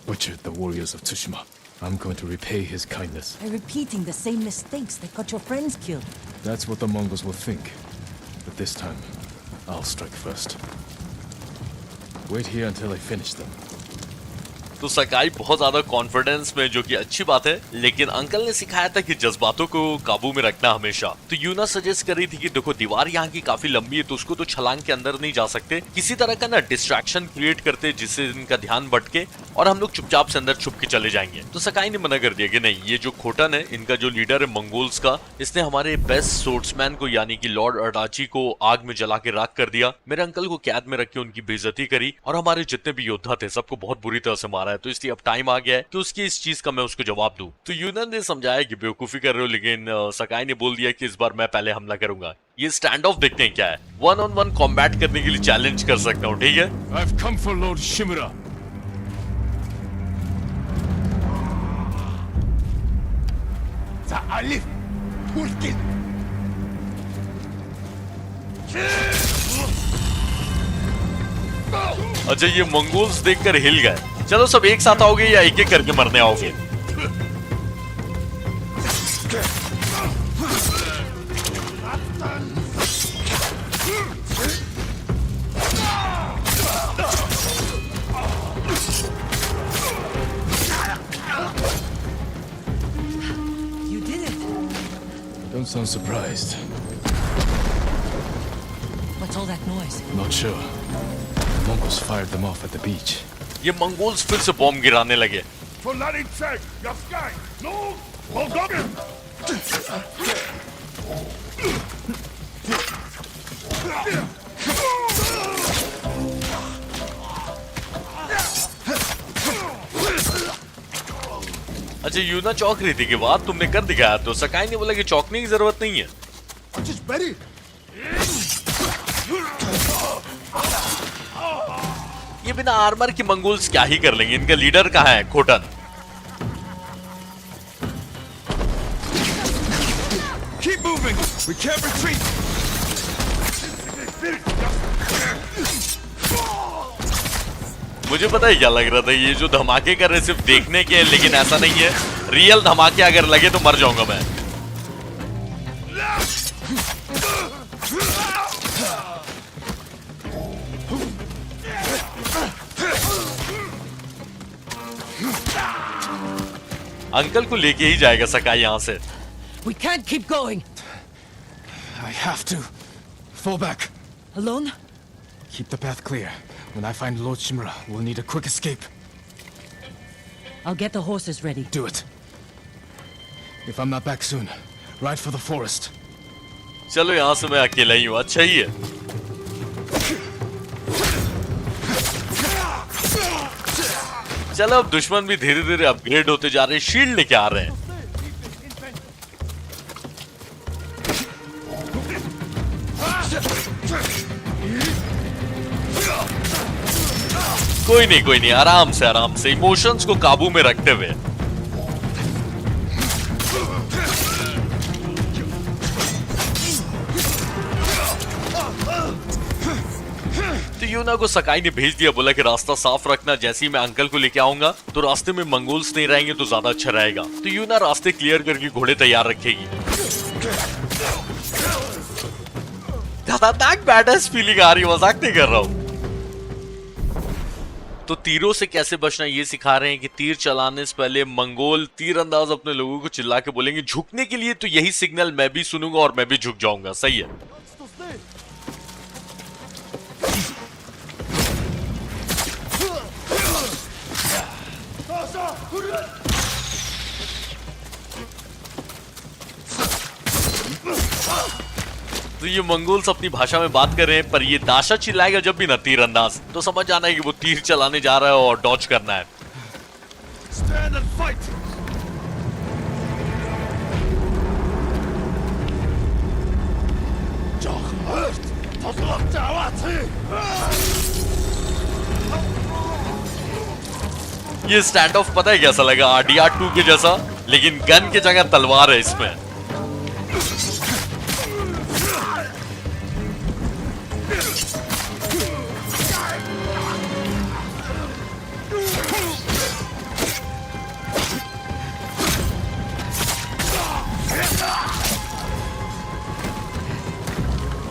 Butchered the warriors of Tsushima. I'm going to repay his kindness. By repeating the same mistakes that got your friends killed. That's what the Mongols will think. But this time, I'll strike first. Wait here until I finish them. तो सकाई बहुत ज्यादा confidence में, जो कि अच्छी बात है, लेकिन अंकल ने सिखाया था कि जज्बातों को काबू में रखना हमेशा। तो यूना सजेस्ट कर रही थी कि देखो दीवार यहाँ की काफी लंबी है, तो उसको तो छलांग के अंदर नहीं जा सकते, किसी तरह का ना डिस्ट्रैक्शन क्रिएट करते जिससे इनका ध्यान भटके और हम लोग चुपचाप से अंदर छुप के चले जाएंगे। तो सकाई ने मना कर दिया कि नहीं, ये जो खोटन है, इनका जो लीडर है मंगोल्स का, इसने हमारे बेस्ट सोर्ड्समैन को यानी कि लॉर्ड अडाची को आग में जला के राख कर दिया, मेरे अंकल को कैद में रख के उनकी बेइज्जती करी, और हमारे जितने भी योद्धा थे सबको बहुत बुरी तरह से मारा है। तो इसलिए अब टाइम आ गया है कि उसकी इस चीज का मैं उसको जवाब दूं। तो यूनन ने समझाया कि बेवकूफी कर रहे हो, लेकिन सकाई ने बोल दिया कि इस बार मैं पहले हमला करूंगा। ये स्टैंड ऑफ देखते हैं क्या है, 1-on-1 कॉम्बैट करने के लिए चैलेंज कर सकता हूँ, ठीक है। I've come for Lord Shimura. अच्छा ये मंगोल्स देखकर हिल गए। चलो सब एक साथ आओगे या एक एक करके मरने आओगे? You did it. Don't sound surprised. What's all that noise? Not sure. The Mongols fired them off at the beach. ये मंगोल्स फिर से बॉम्ब गिराने लगे। अच्छा यूना चौंक रही थी कि बात तुमने कर दिखाया, तो सकाई ने बोला कि चौंकने की जरूरत नहीं है। ये बिना आर्मर के मंगोल्स क्या ही कर लेंगे, इनका लीडर कहाँ है, खोटन। Keep moving! We can't retreat! मुझे पता है क्या लग रहा था, ये जो धमाके कर रहे सिर्फ देखने के हैं, लेकिन ऐसा नहीं है, रियल धमाके अगर लगे तो मर जाऊंगा मैं। अंकल को लेके ही जाएगा सकाई यहाँ से। We can't keep going. I have to. Fall back. Alone? Keep the path clear. When I find Lord Shimura, we'll need a quick escape. I'll get the horses ready. Do it. If I'm not back soon, ride for the forest. चलो यहाँ से मैं अकेला ही हूँ, अच्छा ही है। चलो अब दुश्मन भी धीरे धीरे अपग्रेड होते जा रहे हैं, शील्ड लेके आ रहे हैं। कोई नहीं, आराम से इमोशंस को काबू में रखते हुए। तो यूना को सकाई ने भेज दिया, बोला कि रास्ता साफ रखना, जैसे ही मैं अंकल को लेके आऊंगा तो रास्ते में मंगोल्स नहीं रहेंगे तो ज्यादा अच्छा रहेगा। तो यूना रास्ते क्लियर करके घोड़े तैयार रखेगी। खतरनाक बैडएस फीलिंग आ रही है, मजाक नहीं कर रहा हूं। तो तीरों से कैसे बचना ये सिखा रहे हैं कि तीर चलाने से पहले मंगोल तीर अंदाज अपने लोगों को चिल्ला के बोलेंगे झुकने के लिए, तो यही सिग्नल मैं भी सुनूंगा और मैं भी झुक जाऊंगा। सही है। तो ये मंगोल्स अपनी भाषा में बात कर रहे हैं, पर ये दाशा चिल्लाएगा जब भी ना तीर अंदाज, तो समझ जाना है कि वो तीर चलाने जा रहा है और डॉज करना है। Stand and fight! ये स्टैंड ऑफ पता है कैसा लगा? RDR2 के जैसा, लेकिन गन की जगह तलवार है इसमें।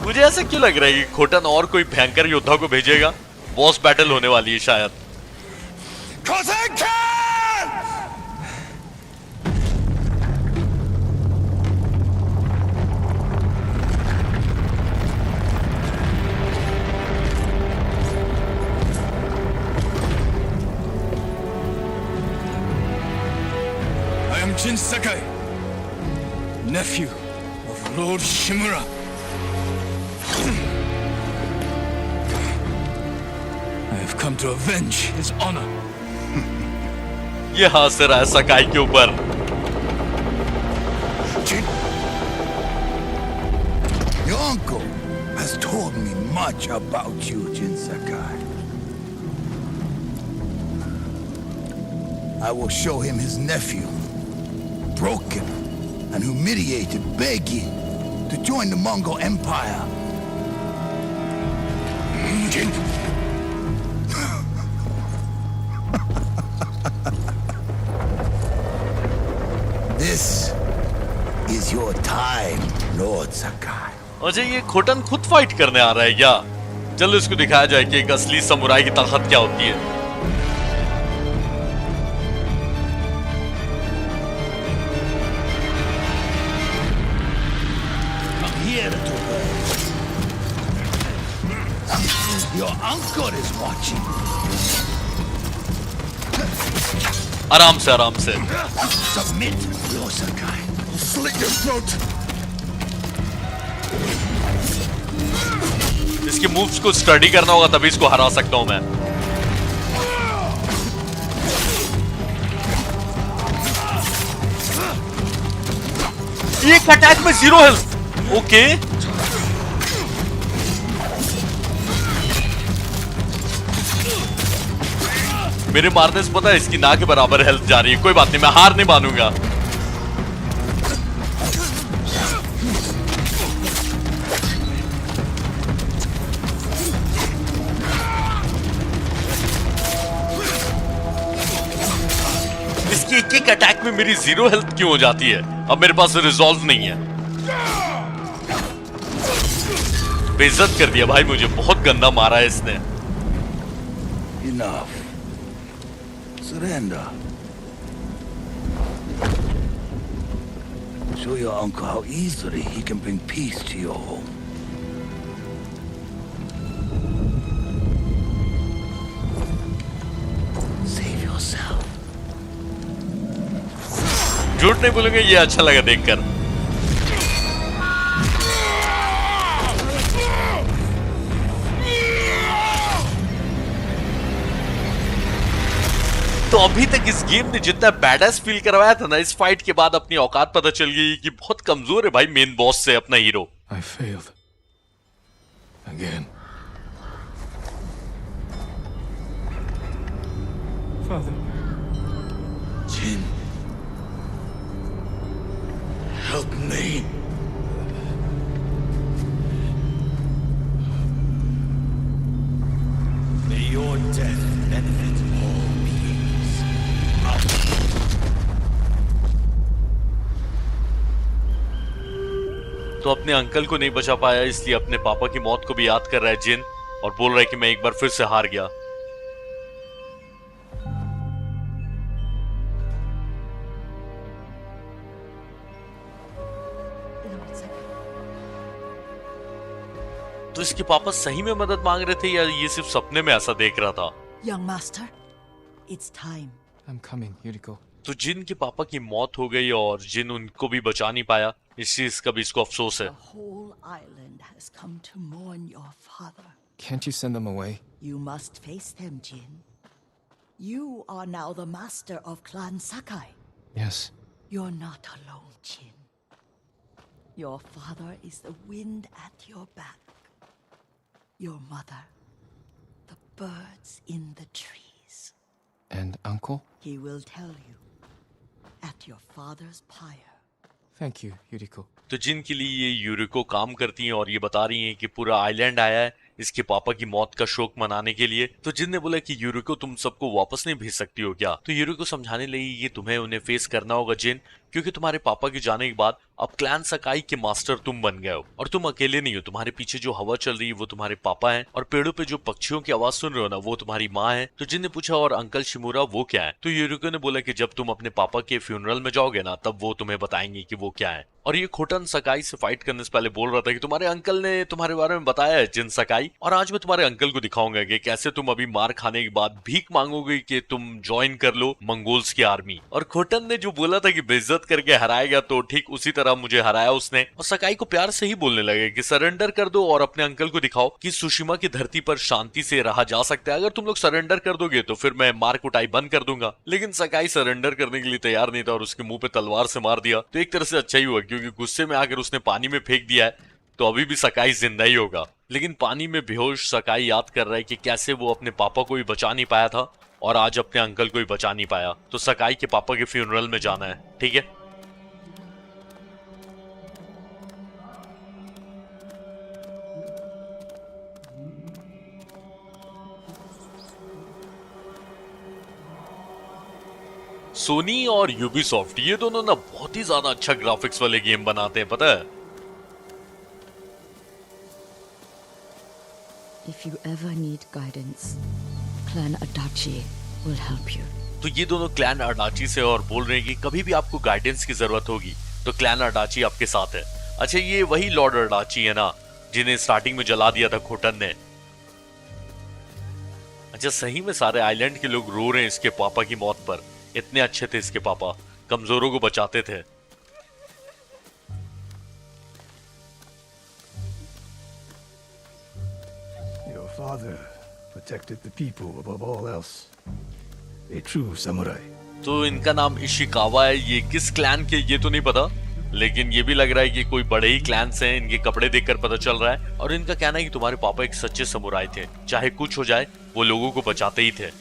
मुझे ऐसा क्यों लग रहा है कि खोटन और कोई भयंकर योद्धा को भेजेगा? बॉस बैटल होने वाली है शायद। I am Jin Sakai, nephew of Lord Shimura. I have come to avenge his honor. ये हंस रहा है सकाई के ऊपर। Your uncle has told me much about you, Jin Sakai. I will show him his nephew, broken and humiliated, begging to join the Mongol Empire. This is your time, Lord Sakai. अच्छा, ये खोटन खुद fight करने आ रहा है क्या? चलो इसको दिखाया जाए कि एक असली समुराई की ताकत क्या होती है। I'm here to hurt. Your uncle is watching. आराम से। Submit, Lord Sakai. I'll slit your throat. इसके मूव्स को स्टडी करना होगा, तभी इसको हरा सकता हूं मैं। एक अटैक में 0 हेल्थ। ओके, मेरे मारने से पता है इसकी ना के बराबर हेल्थ जा रही है। कोई बात नहीं, मैं हार नहीं मानूंगा। इसकी एक अटैक में मेरी 0 हेल्थ क्यों हो जाती है? अब मेरे पास रिजॉल्व नहीं है। बेइज्जत कर दिया भाई मुझे, बहुत गंदा मारा है इसने। Enough. Surrender. Show your uncle how easily he can bring peace to your home. Save yourself. झूठ नहीं बोलूंगा, ये अच्छा लगा देखकर। तो अभी तक इस गेम ने जितना बैडएस फील करवाया था ना, इस फाइट के बाद अपनी औकात पता चल गई कि बहुत कमजोर है भाई मेन बॉस से अपना hero. I failed. Again. Father. Jin. Help me. May your death benefit all beings. तो अपने अंकल को नहीं बचा पाया, इसलिए अपने पापा की मौत को भी याद कर रहा है जिन, और बोल रहा है कि मैं एक बार फिर से हार गया। तो इसके पापा सही में मदद मांग रहे थे या ये सिर्फ सपने में ऐसा देख रहा था? Young master, it's time. I'm coming, Yuriko. तो जिन के पापा की मौत हो गई और जिन उनको भी बचा नहीं पाया, इस चीज का भी इसको अफसोस है। The whole island has come to mourn your father. Can't you send them away? You must face them, Jin. You are now the master of Clan Sakai. Yes. You're not alone, Jin. Your father is the wind at your back. Your mother, the birds in the trees. And Uncle? He will tell you at your father's pyre. Thank you, Yuriko. तो जिनके लिए ये यूरिको काम करती हैं और ये बता रही हैं कि पूरा आइलैंड आया है इसके पापा की मौत का शोक मनाने के लिए। तो जिन ने बोला कि यूरिको तुम सबको वापस नहीं भेज सकती हो क्या? तो यूरिको समझाने लगी कि तुम्हें उन्हें फेस करना होगा जिन, क्योंकि तुम्हारे पापा के जाने के बाद अब क्लैन सकाई के मास्टर तुम बन गए हो और तुम अकेले नहीं हो। तुम्हारे पीछे जो हवा चल रही है वो तुम्हारे पापा हैं और पेड़ों पे जो पक्षियों की आवाज सुन रहे हो ना वो तुम्हारी माँ है। तो जिन ने पूछा और अंकल शिमुरा वो क्या है? तो यूरिको ने बोला कि जब तुम अपने पापा के फ्यूनरल में जाओगे ना तब वो तुम्हें बताएंगे कि वो क्या है। और ये खोटन सकाई से फाइट करने से पहले बोल रहा था कि तुम्हारे अंकल ने तुम्हारे बारे में बताया है जिन सकाई, और आज मैं तुम्हारे अंकल को दिखाऊंगा कि कैसे तुम अभी मार खाने के बाद भीख मांगोगे कि तुम ज्वाइन कर लो मंगोल्स की आर्मी। और खोटन ने जो बोला था कि बेइज्जत करके हराएगा तो ठीक उसी तरह मुझे हराया उसने। और सकाई को प्यार से ही बोलने लगे कि सरेंडर कर दो और अपने अंकल को दिखाओ कि सुशिमा की धरती पर शांति से रहा जा सकता है। अगर तुम लोग सरेंडर कर दोगे तो फिर मैं मार कुटाई बंद कर दूंगा। लेकिन सकाई सरेंडर करने के लिए तैयार नहीं था और उसके मुंह पे तलवार से मार दिया। तो एक तरह से अच्छा ही हुआ क्योंकि गुस्से में आकर उसने पानी में फेंक दिया है तो अभी भी सकाई जिंदा ही होगा। लेकिन पानी में बेहोश सकाई याद कर रहा है कि कैसे वो अपने पापा को भी बचा नहीं पाया था और आज अपने अंकल को भी बचा नहीं पाया। तो सकाई के पापा के फ्यूनरल में जाना है, ठीक है। सोनी और यूबीसॉफ्ट ये दोनों ना बहुत ही ज्यादा अच्छा ग्राफिक्स वाले गेम बनाते हैं, पता है। If you ever need guidance, Clan Adachi will help you. तो ये दोनों क्लैन अडाची से और बोल रहे हैं कि कभी भी आपको गाइडेंस की जरूरत होगी तो क्लैन अडाची आपके साथ है। अच्छा ये वही लॉर्ड अडाची है ना जिन्हें स्टार्टिंग में जला दिया था खोटन ने। अच्छा सही में सारे आइलैंड के लोग रो रहे हैं इसके पापा की मौत पर। इतने अच्छे थे इसके पापा, कमजोरों को बचाते थे। Your father protected the people above all else. A true samurai. तो इनका नाम इशिकावा है। ये किस क्लैन के ये तो नहीं पता, लेकिन ये भी लग रहा है कि कोई बड़े ही क्लैन्स हैं। इनके कपड़े देखकर पता चल रहा है। और इनका कहना है कि तुम्हारे पापा एक सच्चे समुराई थे, चाहे कुछ हो जाए वो लोगों को बचाते ही थे।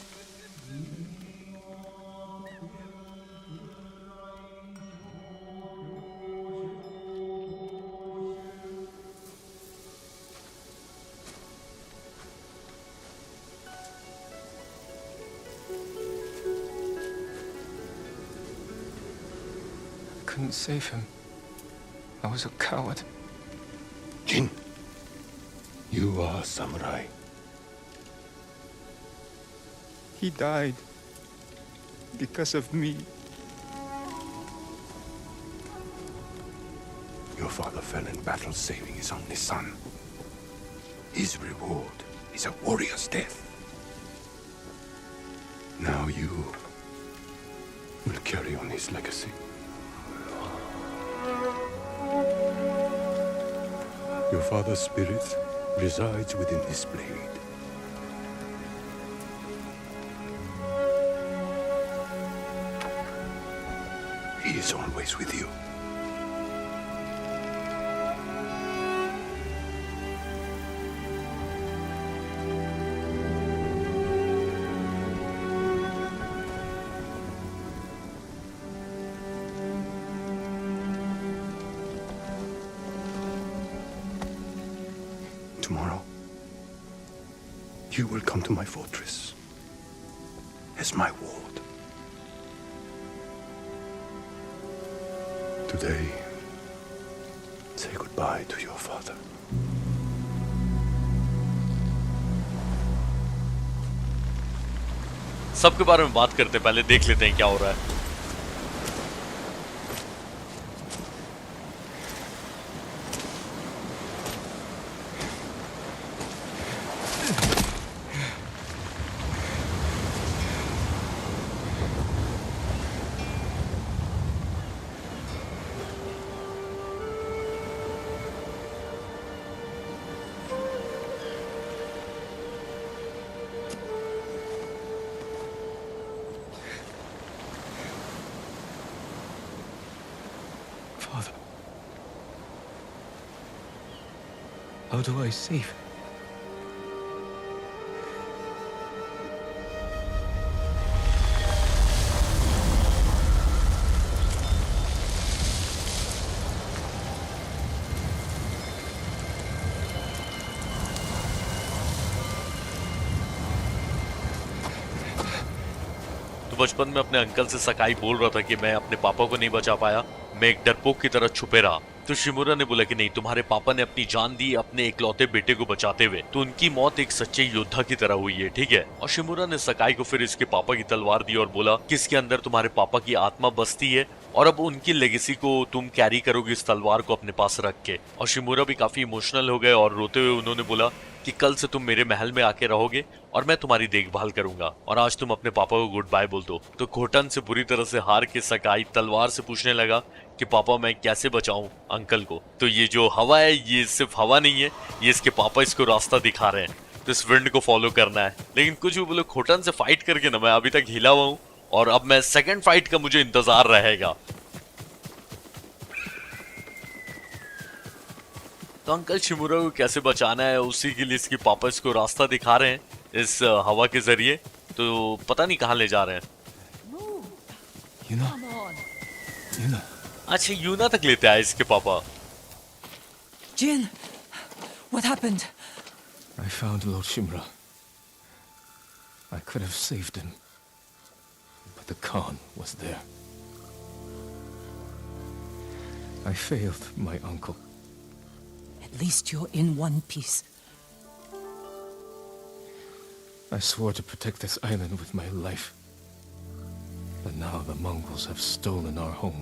Couldn't save him. I was a coward. Jin, you are a samurai. He died because of me. Your father fell in battle saving his only son. His reward is a warrior's death. Now you will carry on his legacy. Your father's spirit resides within this blade. He is always with you. You will come to my fortress as my ward. Today, say goodbye to your father. सबके बारे में बात करते पहले देख लेते हैं क्या हो रहा है। Father. How do I save? तो बचपन में अपने अंकल से सकाई बोल रहा था कि मैं अपने पापा को नहीं बचा पाया, मैं एक डरपोक की तरह छुपे रहा। तो शिमुरा ने बोला कि नहीं, तुम्हारे पापा ने अपनी जान दी अपने इकलौते बेटे को बचाते हुए, तो उनकी मौत एक सच्चे योद्धा की तरह हुई है, ठीक है। और शिमुरा ने सकाई को फिर इसके पापा की तलवार दी और बोला कि इसके अंदर तुम्हारे पापा की आत्मा बसती है और अब उनकी लेगेसी को तुम कैरी करोगे इस तलवार को अपने पास रख के। और शिमुरा भी काफी इमोशनल हो गए और रोते हुए उन्होंने बोला कि कल से तुम मेरे महल में आके रहोगे और मैं तुम्हारी देखभाल करूंगा और आज तुम अपने पापा को गुड बाय बोल दो। तो घोटन से बुरी तरह से हार के सकाई तलवार से पूछने लगा कि पापा मैं कैसे बचाऊं अंकल को। तो ये जो हवा है ये सिर्फ हवा नहीं है, ये इसके पापा इसको रास्ता दिखा रहे हैं, तो इस विंड को फॉलो करना है। लेकिन कुछ भी बोलो, घोटन से फाइट करके ना मैं अभी तक हिला हुआ हूं और अब मैं सेकंड फाइट का मुझे इंतजार रहेगा। तो अंकल शिमुरा को कैसे बचाना है उसी के लिए इसके पापा इसको रास्ता दिखा रहे हैं इस हवा के जरिए। तो पता नहीं कहाँ ले जा रहे हैं। Yuna. Yuna. अच्छा यूना तक लेते आए इसके पापा। Jin, what happened? I found Lord Shimura. I could have saved him. But the Khan was there. I failed my uncle. At least you're in one piece. I swore to protect this island with my life. But now the Mongols have stolen our home,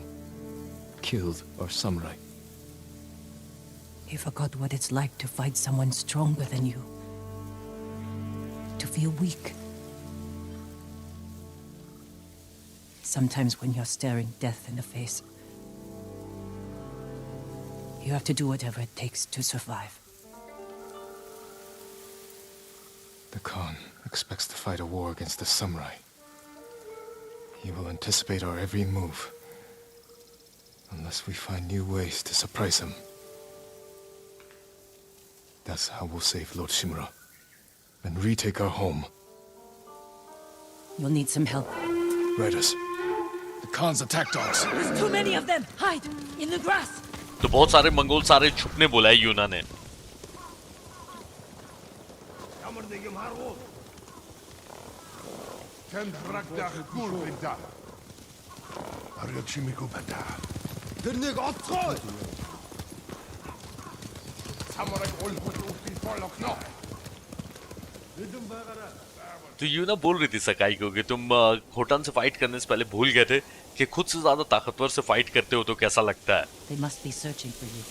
killed our samurai. You forgot what it's like to fight someone stronger than you. To feel weak. Sometimes when you're staring death in the face, you have to do whatever it takes to survive. The Khan expects to fight a war against the samurai. He will anticipate our every move, unless we find new ways to surprise him. That's how we'll save Lord Shimura, and retake our home. You'll need some help. Raiders. The Khan's attack dogs. There's too many of them! Hide! In the grass! तो बहुत सारे Mongol सारे छुपने बोला है यूना ने। तो यूना बोल रही थी सकाई को कि तुम खोटन से फाइट करने से पहले भूल गए थे कि खुद से ज्यादा ताकतवर से फाइट करते हो तो कैसा लगता है। They must be searching for you.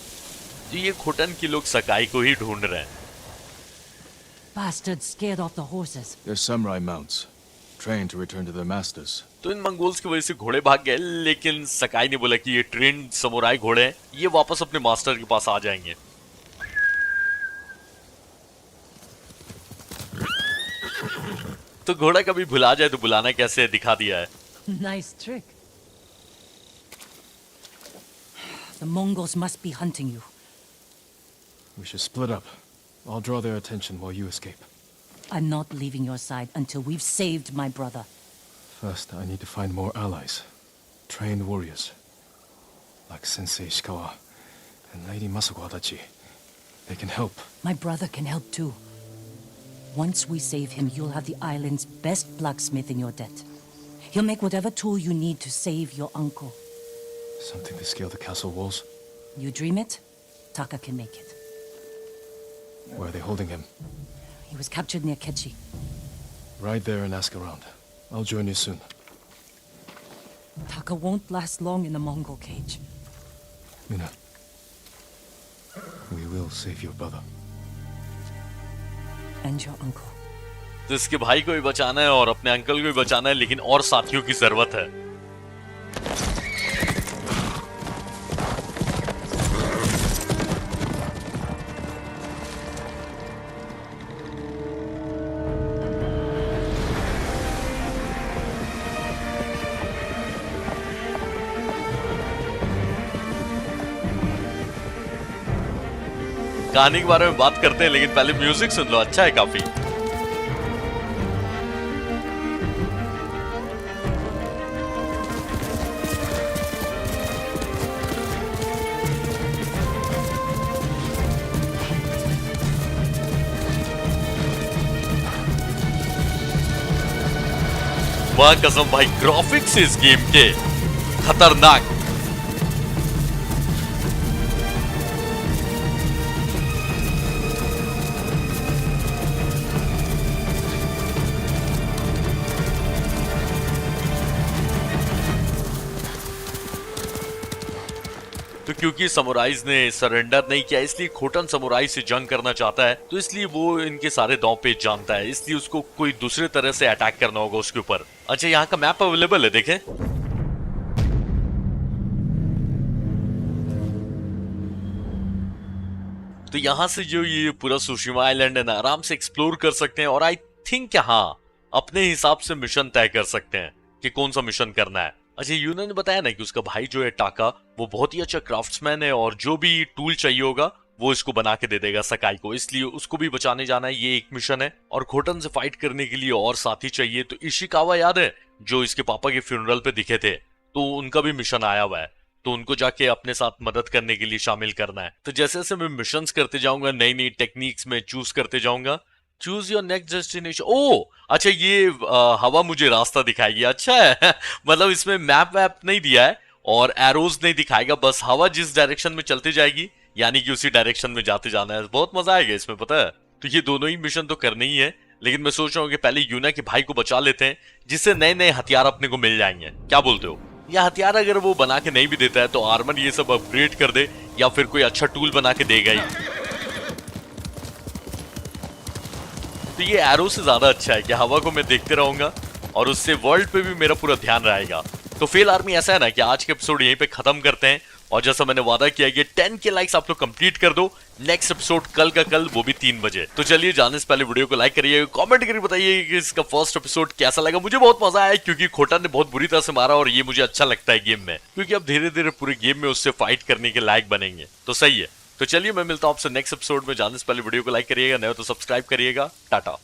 तो ये खोटन के लोग सकाई को ही ढूंढ रहे हैं। Bastards scared off the horses. They're samurai mounts, trained to return to their masters. तो इन मंगोल्स की वजह से घोड़े भाग गए, लेकिन सकाई ने बोला कि ये ट्रेंड समुराई घोड़े हैं, ये वापस अपने मास्टर के पास आ जाएंगे। तो घोड़ा कभी भुला जाए तो बुलाना कैसे है दिखा दिया है। Nice trick. The Mongols must be hunting you. We should split up. I'll draw their attention while you escape. I'm not leaving your side until we've saved my brother. First, I need to find more allies. Trained warriors. Like Sensei Ishikawa and Lady Masuko Adachi. They can help. My brother can help too. Once we save him, you'll have the island's best blacksmith in your debt. He'll make whatever tool you need to save your uncle. Something to scale the castle walls? You dream it, Taka can make it. Where are they holding him? He was captured near Kechi. Ride there and ask around. I'll join you soon. Taka won't last long in the Mongol cage. Yuna, we will save your brother. And your uncle. तो इसके भाई को भी बचाना है और अपने uncle को भी बचाना है, लेकिन और साथियों की जरूरत है। कहानी के बारे में बात करते हैं, लेकिन पहले म्यूजिक सुन लो, अच्छा है काफी। वाह कसम भाई, ग्राफिक्स इस गेम के खतरनाक। तो क्योंकि समुराइज ने सरेंडर नहीं किया, इसलिए खोटन समुराई से जंग करना चाहता है, तो इसलिए वो इनके सारे दांव पेच जानता है, इसलिए उसको कोई दूसरे तरह से अटैक करना होगा उसके ऊपर। अच्छा, यहाँ का मैप अवेलेबल है, देखें। तो यहाँ से जो ये पूरा सुशिमा आइलैंड है ना, आराम से एक्सप्लोर कर सकते हैं और आई थिंक यहाँ अपने हिसाब से मिशन तय कर सकते हैं कि कौन सा मिशन करना है। अच्छा, यूना ने बताया ना कि उसका भाई जो है टाका, वो बहुत ही अच्छा क्राफ्ट्समैन है और जो भी टूल चाहिए होगा वो इसको बना के दे देगा सकाई को, इसलिए उसको भी बचाने जाना है, ये एक मिशन है। और खोटन से फाइट करने के लिए और साथी चाहिए, तो इशिकावा याद है जो इसके पापा के फ्यूनरल पे दिखे थे, तो उनका भी मिशन आया हुआ है, तो उनको जाके अपने साथ मदद करने के लिए शामिल करना है। तो जैसे जैसे मैं मिशंस करते जाऊंगा, नई नई टेक्निक्स में चूज करते जाऊंगा। Choose your next destination. ओ अच्छा, ये हवा मुझे रास्ता दिखाएगी, अच्छा है। मतलब इसमें मैप वैप नहीं दिया है और एरोज नहीं दिखाएगा, बस हवा जिस डायरेक्शन में चलती जाएगी यानी कि उसी डायरेक्शन में जाते जाना है। बहुत मजा आएगा इसमें, पता है। तो ये दोनों ही मिशन तो करने ही है, लेकिन मैं सोच रहा हूँ कि पहले यूना के भाई को बचा लेते हैं, जिससे नए नए हथियार अपने को मिल जाएंगे। क्या बोलते हो? या हथियार अगर वो बना के नहीं भी देता है तो आर्मर ये सब अपग्रेड कर दे या फिर कोई अच्छा टूल बना के देगा ही। तो ये एरो से ज्यादा अच्छा है कि हवा को मैं देखते रहूंगा और उससे वर्ल्ड पे भी मेरा पूरा ध्यान रहेगा। तो फेल आर्मी ऐसा है ना कि आज के एपिसोड यहीं पे खत्म करते हैं, और जैसा मैंने वादा किया कि 10 के लाइक्स आप लोग कंप्लीट कर दो। नेक्स्ट एपिसोड कल का कल, वो भी 3 बजे। तो चलिए, जाने से पहले वीडियो को लाइक करिए, कमेंट करके बताइए कि इसका फर्स्ट एपिसोड कैसा लगा। मुझे बहुत मजा आया क्योंकि खोटा ने बहुत बुरी तरह से मारा और ये मुझे अच्छा लगता है गेम में, क्योंकि अब धीरे धीरे पूरे गेम में उससे फाइट करने के लायक बनेंगे। तो सही है। तो चलिए, मैं मिलता हूं आपसे नेक्स्ट एपिसोड में। जाने से पहले वीडियो को लाइक करिएगा, नहीं हो तो सब्सक्राइब करिएगा। टाटा।